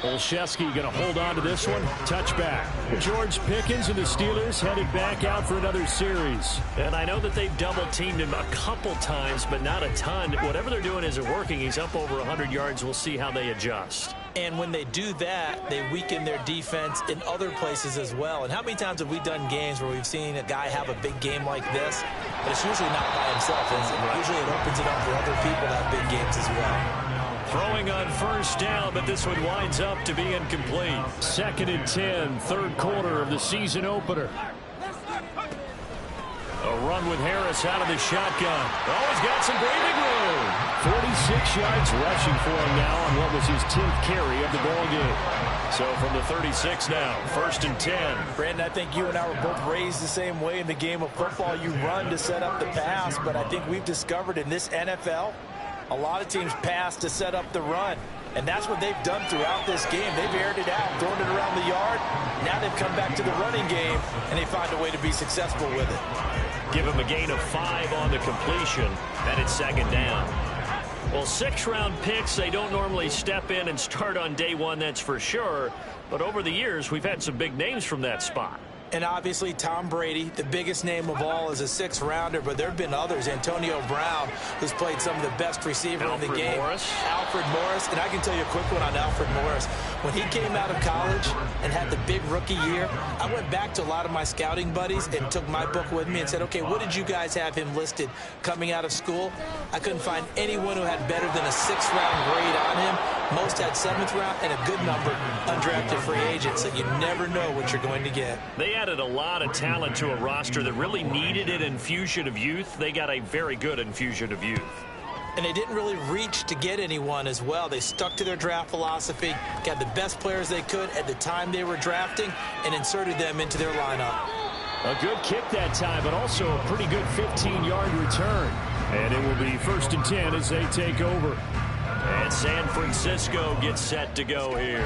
Olszewski going to hold on to this one. Touchback. George Pickens and the Steelers headed back out for another series. And I know that they've double-teamed him a couple times, but not a ton. Whatever they're doing isn't working. He's up over 100 yards. We'll see how they adjust. And when they do that, they weaken their defense in other places as well. And how many times have we done games where we've seen a guy have a big game like this, but it's usually not by himself, is it? Usually it opens it up for other people to have big games as well. Throwing on first down, but this one winds up to be incomplete. 2nd and 10, third quarter of the season opener. A run with Harris out of the shotgun. Oh, he's got some breathing room. 46 yards rushing for him now on what was his 10th carry of the ball game. So from the 36 now, 1st and 10. Brandon, I think you and I were both raised the same way in the game of football. You run to set up the pass, but I think we've discovered in this NFL, a lot of teams pass to set up the run. And that's what they've done throughout this game. They've aired it out, thrown it around the yard. Now they've come back to the running game, and they find a way to be successful with it. Give him a gain of 5 on the completion, and it's 2nd down. Well, 6-round picks, they don't normally step in and start on day one, that's for sure. But over the years, we've had some big names from that spot. And obviously Tom Brady, the biggest name of all, is a 6th-rounder, but there have been others. Antonio Brown, who's played some of the best receiver in the game. Alfred Morris. And I can tell you a quick one on Alfred Morris. When he came out of college and had the big rookie year, I went back to a lot of my scouting buddies and took my book with me and said, okay, what did you guys have him listed coming out of school? I couldn't find anyone who had better than a 6th-round grade on him. Most had 7th round and a good number undrafted free agents, so you never know what you're going to get. They added a lot of talent to a roster that really needed an infusion of youth. They got a very good infusion of youth. And they didn't really reach to get anyone as well. They stuck to their draft philosophy, got the best players they could at the time they were drafting, and inserted them into their lineup. A good kick that time, but also a pretty good 15-yard return. And it will be 1st and 10 as they take over. And San Francisco gets set to go here.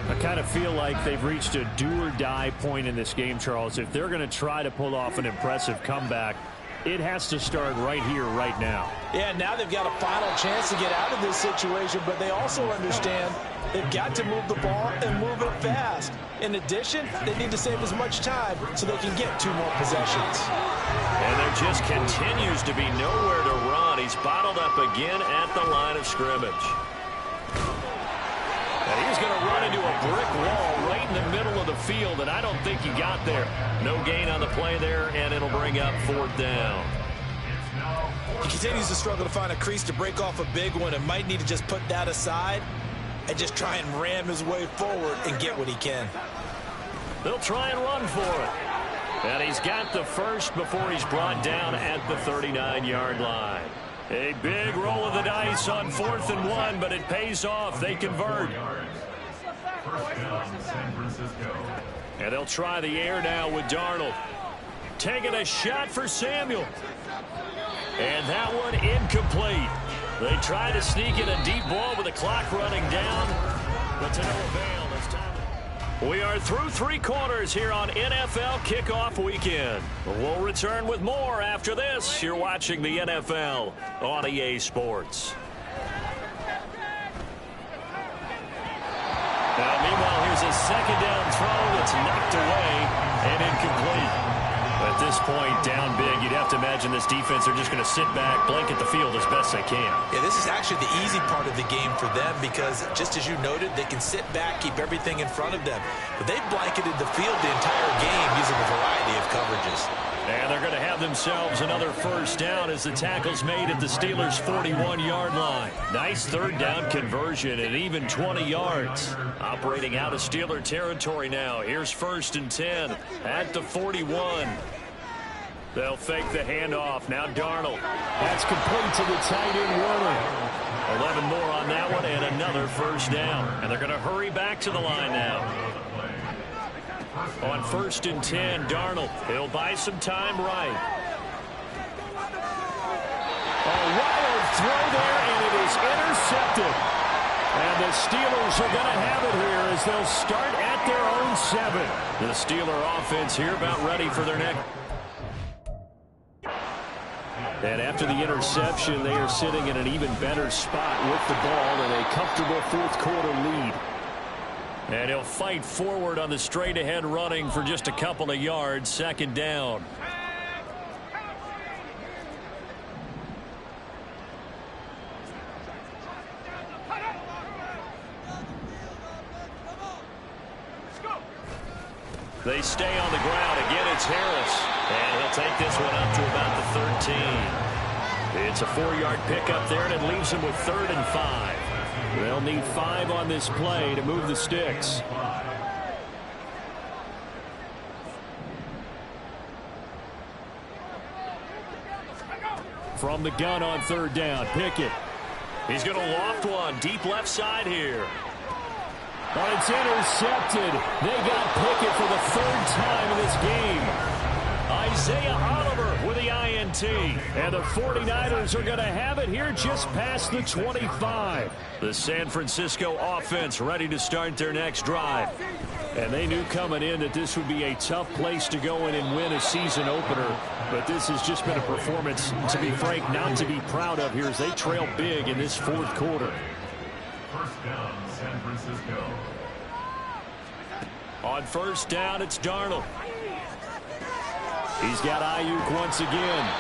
I kind of feel like they've reached a do-or-die point in this game, Charles. If they're going to try to pull off an impressive comeback, it has to start right here, right now. Yeah, now they've got a final chance to get out of this situation, but they also understand they've got to move the ball and move it fast. In addition, they need to save as much time so they can get 2 more possessions. And there just continues to be nowhere to run. He's bottled up again at the line of scrimmage. And he's going to run into a brick wall right in the middle of the field, and I don't think he got there. No gain on the play there, and it'll bring up 4th down. He continues to struggle to find a crease to break off a big one and might need to just put that aside and just try and ram his way forward and get what he can. They'll try and run for it. And he's got the first before he's brought down at the 39-yard line. A big roll of the dice on 4th and 1, but it pays off. They convert. And they'll try the air now with Darnold. Taking a shot for Samuel. And that one incomplete. They try to sneak in a deep ball with the clock running down, but to no avail. We are through 3 quarters here on NFL Kickoff Weekend. We'll return with more after this. You're watching the NFL on EA Sports. Now, meanwhile, here's a 2nd down throw that's knocked away and incomplete. At this point, down big, you'd have to imagine this defense are just going to sit back, blanket the field as best they can. Yeah, this is actually the easy part of the game for them because, just as you noted, they can sit back, keep everything in front of them. But they've blanketed the field the entire game using a variety of coverages. And they're going to have themselves another 1st down as the tackle's made at the Steelers' 41-yard line. Nice 3rd down conversion and even 20 yards. Operating out of Steeler territory now. Here's 1st and 10 at the 41. They'll fake the handoff. Now Darnold. That's complete to the tight end, Warner. 11 more on that one and another 1st down. And they're going to hurry back to the line now. On 1st and 10, Darnold. He'll buy some time right. A wild throw there, and it is intercepted. And the Steelers are going to have it here as they'll start at their own 7. The Steeler offense here about ready for their next. And after the interception, they are sitting in an even better spot with the ball in a comfortable fourth-quarter lead. And he'll fight forward on the straight-ahead running for just a couple of yards, second down. They stay on the ground. Again, it's Harris. And he'll take this one up to about the 13. It's a 4-yard pickup there, and it leaves him with 3rd and 5. They'll need 5 on this play to move the sticks. From the gun on 3rd down, Pickett. He's going to loft one deep left side here. But it's intercepted. They got Pickett for the 3rd time in this game. Isaiah Oliver with the INT. And the 49ers are going to have it here just past the 25. The San Francisco offense ready to start their next drive. And they knew coming in that this would be a tough place to go in and win a season opener. But this has just been a performance, to be frank, not to be proud of here as they trail big in this 4th quarter. First down, San Francisco. On 1st down, it's Darnold. He's got Ayuk once again.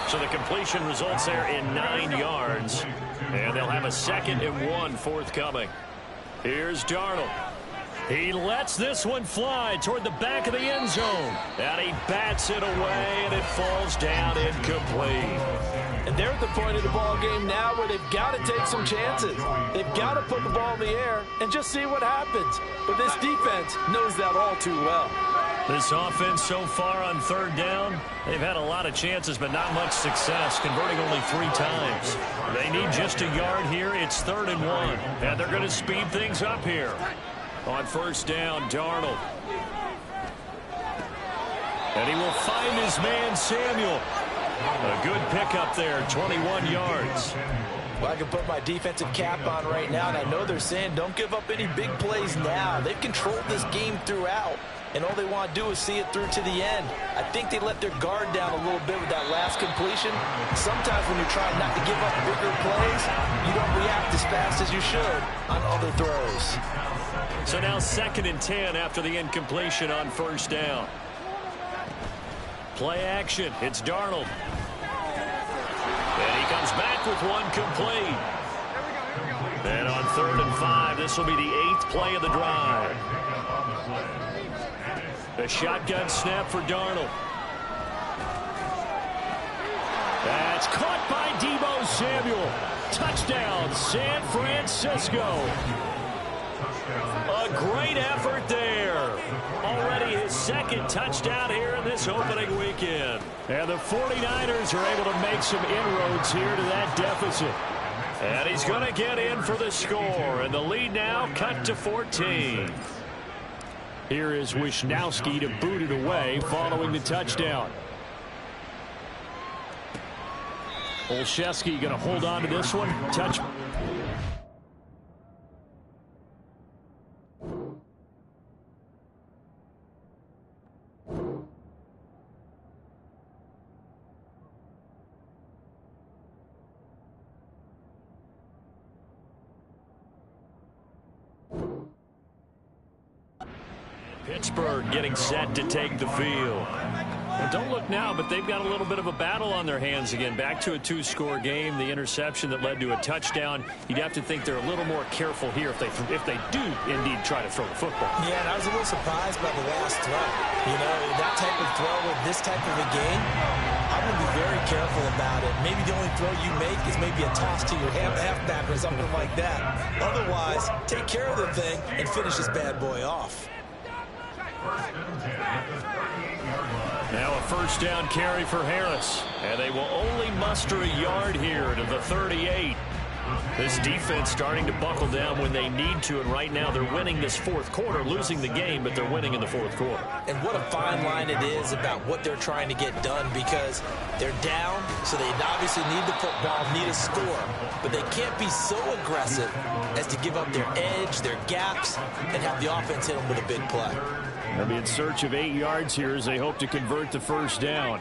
So the completion results there in 9 yards. And they'll have a 2nd and 1 forthcoming. Here's Darnold. He lets this one fly toward the back of the end zone. And he bats it away, and it falls down incomplete. And they're at the point of the ball game now where they've got to take some chances. They've got to put the ball in the air and just see what happens. But this defense knows that all too well. This offense so far on 3rd down, they've had a lot of chances but not much success, converting only 3 times. They need just a yard here. It's 3rd and 1. And they're going to speed things up here. On 1st down, Darnold. And he will find his man, Samuel. A good pickup there, 21 yards. Well, I can put my defensive cap on right now, and I know they're saying don't give up any big plays now. They've controlled this game throughout, and all they want to do is see it through to the end. I think they let their guard down a little bit with that last completion. Sometimes when you're trying not to give up bigger plays, you don't react as fast as you should on other throws. So now 2nd and 10 after the incompletion on 1st down. Play action. It's Darnold. And he comes back with one complete. And on 3rd and 5, this will be the 8th play of the drive. A shotgun snap for Darnold. That's caught by Deebo Samuel. Touchdown, San Francisco. A great effort there. Already his 2nd touchdown here in this opening weekend. And the 49ers are able to make some inroads here to that deficit. And he's going to get in for the score. And the lead now cut to 14. Here is Wisnowski to boot it away following the touchdown. Olszewski going to hold on to this one. Touch. Pittsburgh getting set to take the field. Well, don't look now, but they've got a little bit of a battle on their hands again. Back to a 2-score game. The interception that led to a touchdown. You'd have to think they're a little more careful here if they do indeed try to throw the football. Yeah, and I was a little surprised by the last throw. You know, that type of throw with this type of a game, I'm going to be very careful about it. Maybe the only throw you make is maybe a toss to your halfback or something like that. Otherwise, take care of the thing and finish this bad boy off. Now a 1st down carry for Harris. And they will only muster a yard here to the 38. This defense starting to buckle down when they need to, and right now they're winning this fourth quarter, losing the game, but they're winning in the fourth quarter. And what a fine line it is about what they're trying to get done, because they're down, so they obviously need the football, need a score, but they can't be so aggressive as to give up their edge, their gaps, and have the offense hit them with a big play. They'll be in search of 8 yards here as they hope to convert the first down.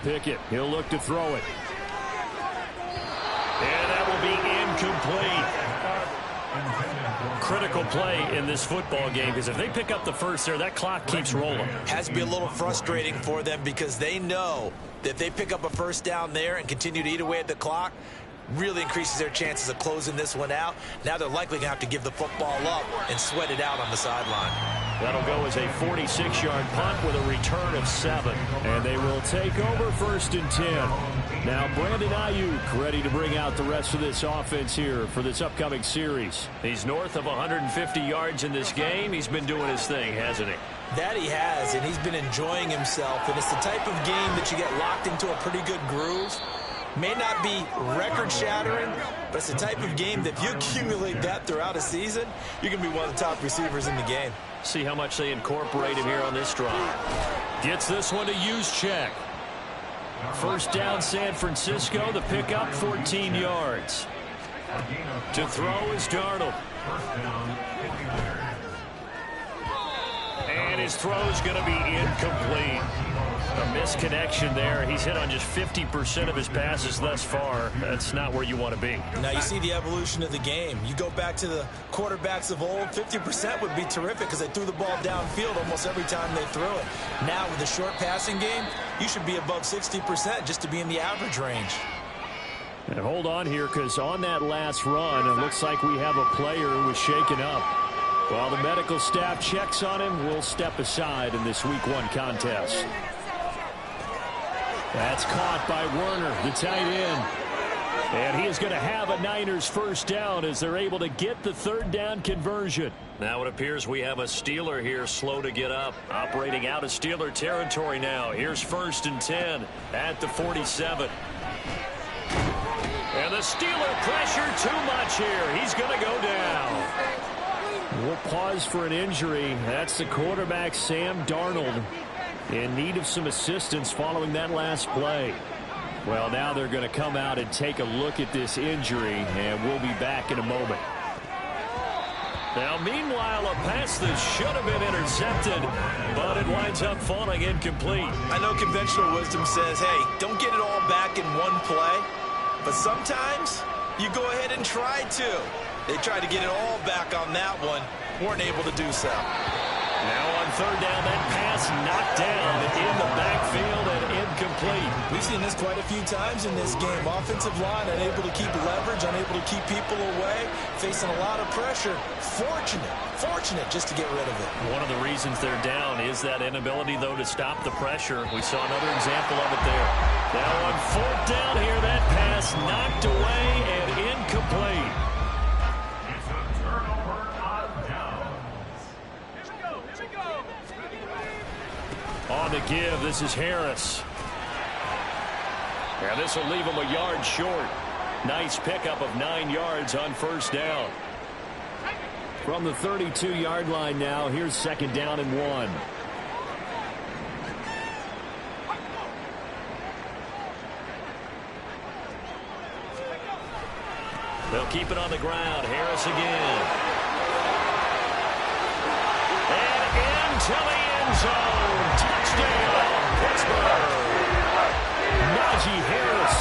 Pickett, he'll look to throw it. And that will be incomplete. Critical play in this football game, because if they pick up the first there, that clock keeps rolling. Has to be a little frustrating for them, because they know that if they pick up a first down there and continue to eat away at the clock, really increases their chances of closing this one out. Now they're likely going to have to give the football up and sweat it out on the sideline. That'll go as a 46-yard punt with a return of 7. And they will take over 1st and 10. Now Brandon Ayuk ready to bring out the rest of this offense here for this upcoming series. He's north of 150 yards in this game. He's been doing his thing, hasn't he? That he has, and he's been enjoying himself. And it's the type of game that you get locked into a pretty good groove. May not be record-shattering, but it's the type of game that if you accumulate that throughout a season, you're going to be one of the top receivers in the game. See how much they incorporate him here on this drive. Gets this one to Juszczyk. First down, San Francisco. The pickup, 14 yards. To throw is Darnold. And his throw is going to be incomplete. A misconnection there. He's hit on just 50% of his passes thus far. That's not where you want to be. Now you see the evolution of the game. You go back to the quarterbacks of old, 50% would be terrific because they threw the ball downfield almost every time they threw it. Now with the short passing game, you should be above 60% just to be in the average range. And hold on here, because on that last run, it looks like we have a player who was shaken up. While the medical staff checks on him, we'll step aside in this Week 1 contest. That's caught by Werner, the tight end. And he is going to have a Niners first down as they're able to get the third down conversion. Now it appears we have a Steeler here slow to get up. Operating out of Steeler territory now. Here's 1st and 10 at the 47. And the Steeler pressure too much here. He's going to go down. We'll pause for an injury. That's the quarterback, Sam Darnold, in need of some assistance following that last play. Well, now they're going to come out and take a look at this injury, and we'll be back in a moment. Now, meanwhile, a pass that should have been intercepted, but it winds up falling incomplete. I know conventional wisdom says, hey, don't get it all back in one play, but sometimes you go ahead and try to. They tried to get it all back on that one, weren't able to do so. Now on third down, that pass knocked down in the backfield and incomplete. We've seen this quite a few times in this game. Offensive line unable to keep leverage, unable to keep people away, facing a lot of pressure. Fortunate just to get rid of it. One of the reasons they're down is that inability, though, to stop the pressure. We saw another example of it there. Now on fourth down here, that pass knocked away and incomplete. On the give, this is Harris. And this will leave him a yard short. Nice pickup of 9 yards on first down. From the 32-yard line now, here's 2nd down and 1. They'll keep it on the ground. Harris again. And into the end zone. Touchdown, Pittsburgh. Najee Harris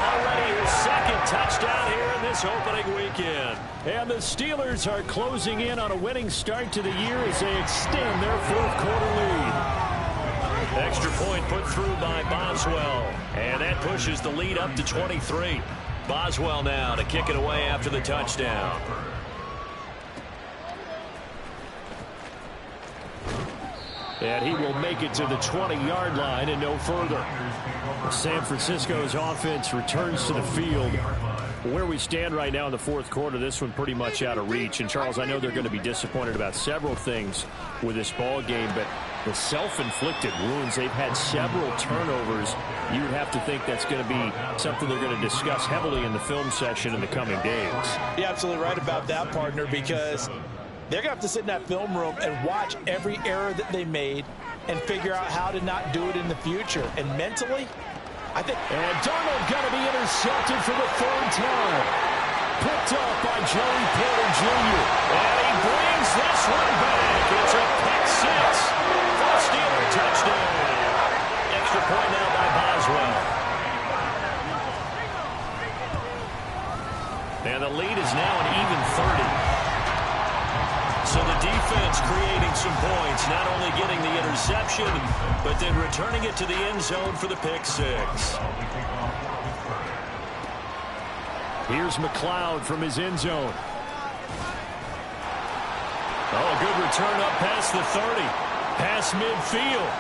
Already his 2nd touchdown here in this opening weekend. And the Steelers are closing in on a winning start to the year as they extend their 4th quarter lead. Extra point put through by Boswell. And that pushes the lead up to 23. Boswell now to kick it away after the touchdown. And he will make it to the 20-yard line and no further. San Francisco's offense returns to the field. Where we stand right now in the fourth quarter, this one pretty much out of reach. And, Charles, I know they're going to be disappointed about several things with this ball game, but the self-inflicted wounds, they've had several turnovers. You would have to think that's going to be something they're going to discuss heavily in the film session in the coming days. You're absolutely right about that, partner, because they're going to have to sit in that film room and watch every error that they made and figure out how to not do it in the future. And mentally, I think... And Darnold going to be intercepted for the third time. Picked off by Joey Porter Jr. And he brings this one back. It's a pick six for the Steeler touchdown. Extra point now by Boswell. And the lead is now an even 30. So the defense creating some points, not only getting the interception, but then returning it to the end zone for the pick six. Here's McLeod from his end zone. Oh, a good return up past the 30. Past midfield.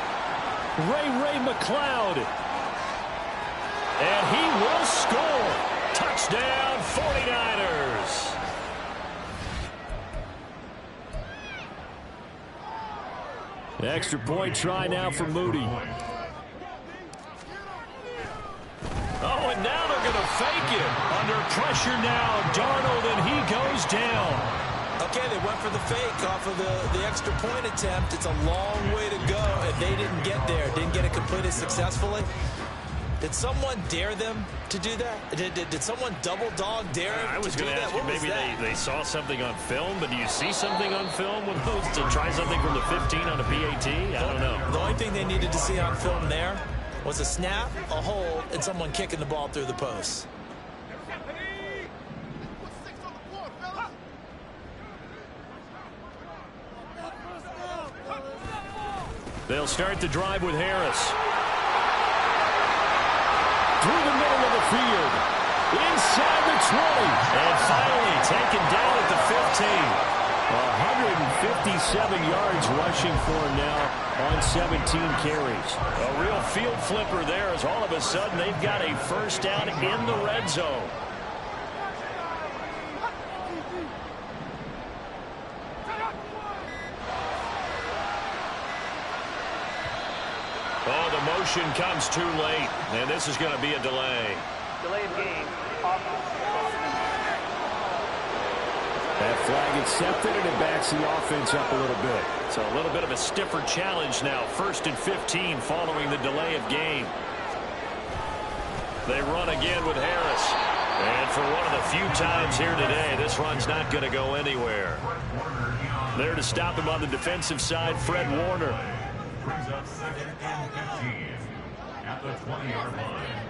Ray McLeod. And he will score. Touchdown, 49ers. Extra point try now for Moody. Oh, and now they're going to fake it. Under pressure now, Darnold, and he goes down. Okay, they went for the fake off of the extra point attempt. It's a long way to go, and they didn't get there. Didn't get it completed successfully. Did someone dare them to do that? Did someone double dog dare them I was to do going to that? ask you, maybe they saw something on film, but do you see something on film with those to try something from the 15 on a PAT? I don't know. The only thing they needed to see on film there was a snap, a hold, and someone kicking the ball through the post. They'll start the drive with Harris. Through the middle of the field. Inside the 20. And finally taken down at the 15. 157 yards rushing for him now on 17 carries. A real field flipper there as all of a sudden they've got a first down in the red zone. Oh, the motion comes too late, and this is going to be a delay. Delay of game. That flag accepted, and it backs the offense up a little bit. So a little bit of a stiffer challenge now. 1st and 15 following the delay of game. They run again with Harris. And for one of the few times here today, this run's not going to go anywhere. There to stop him on the defensive side, Fred Warner. Brings up 2nd and 15 at the 20-yard line.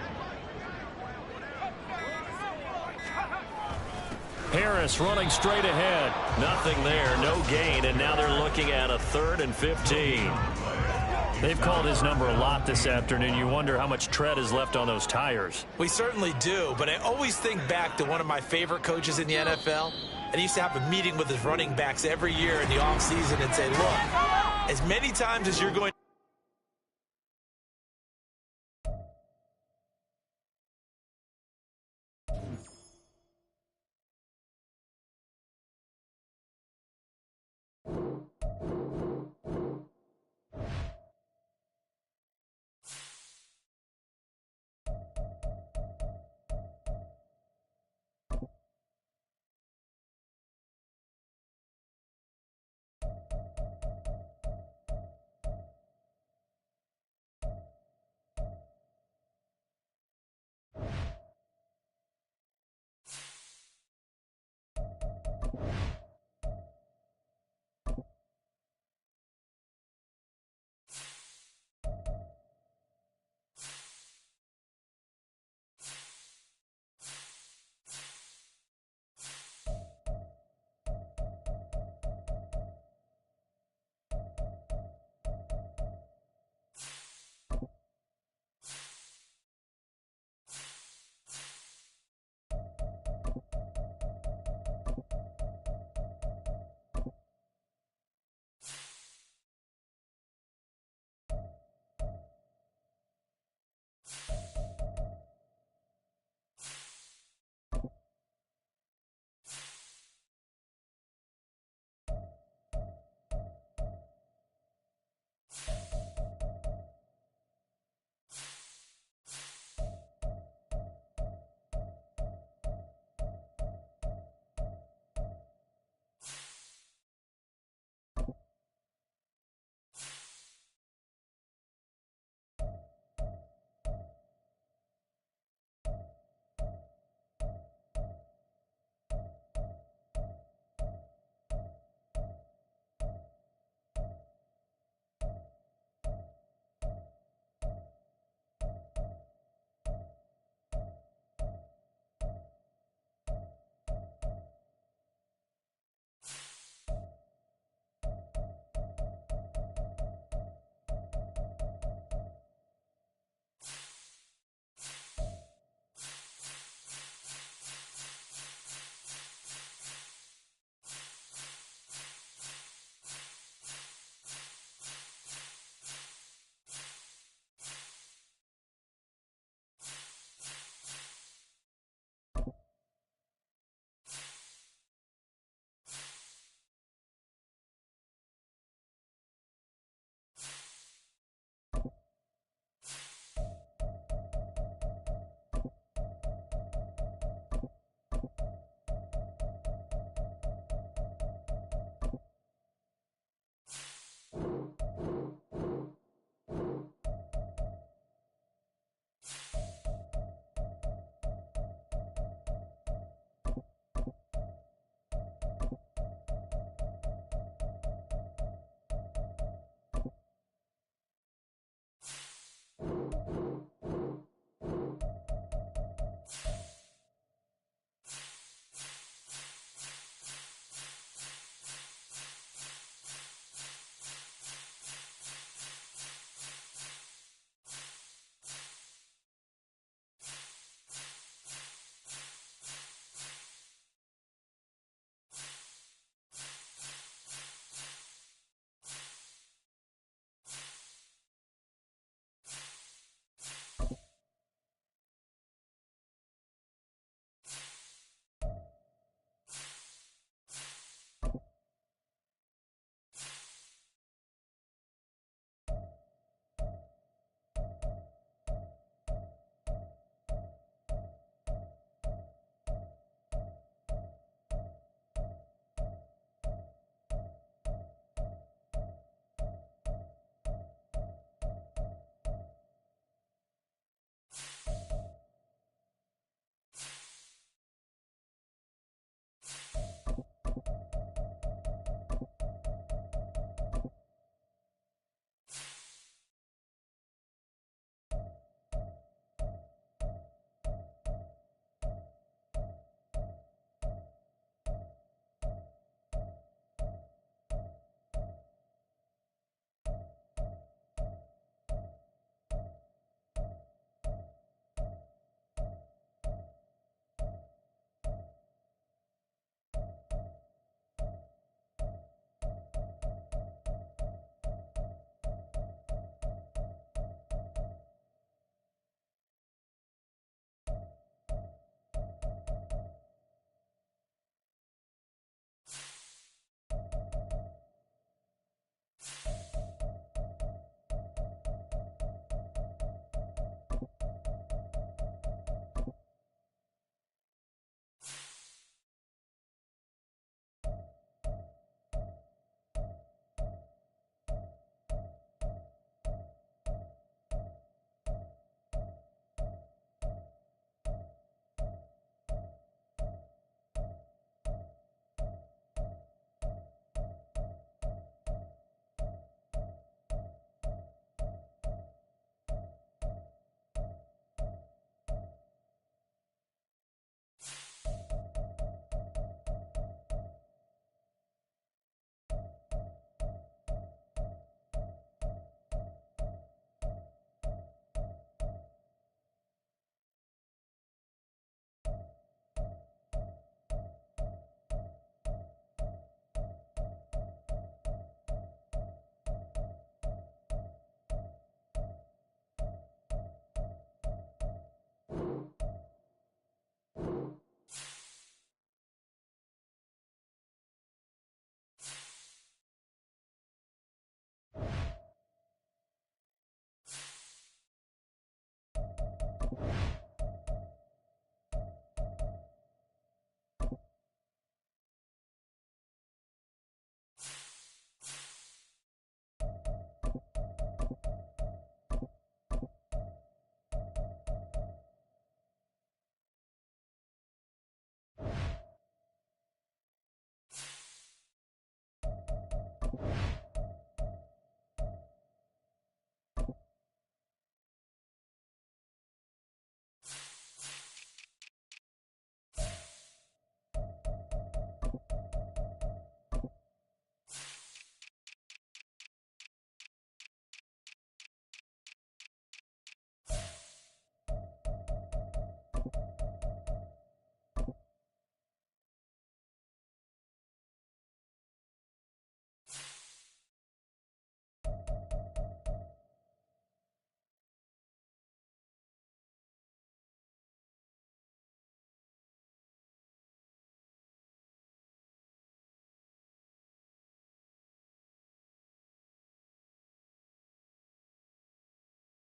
Harris running straight ahead. Nothing there, no gain, and now they're looking at a 3rd and 15. They've called his number a lot this afternoon. You wonder how much tread is left on those tires. We certainly do, but I always think back to one of my favorite coaches in the NFL, and he used to have a meeting with his running backs every year in the offseason and say, look, as many times as you're going to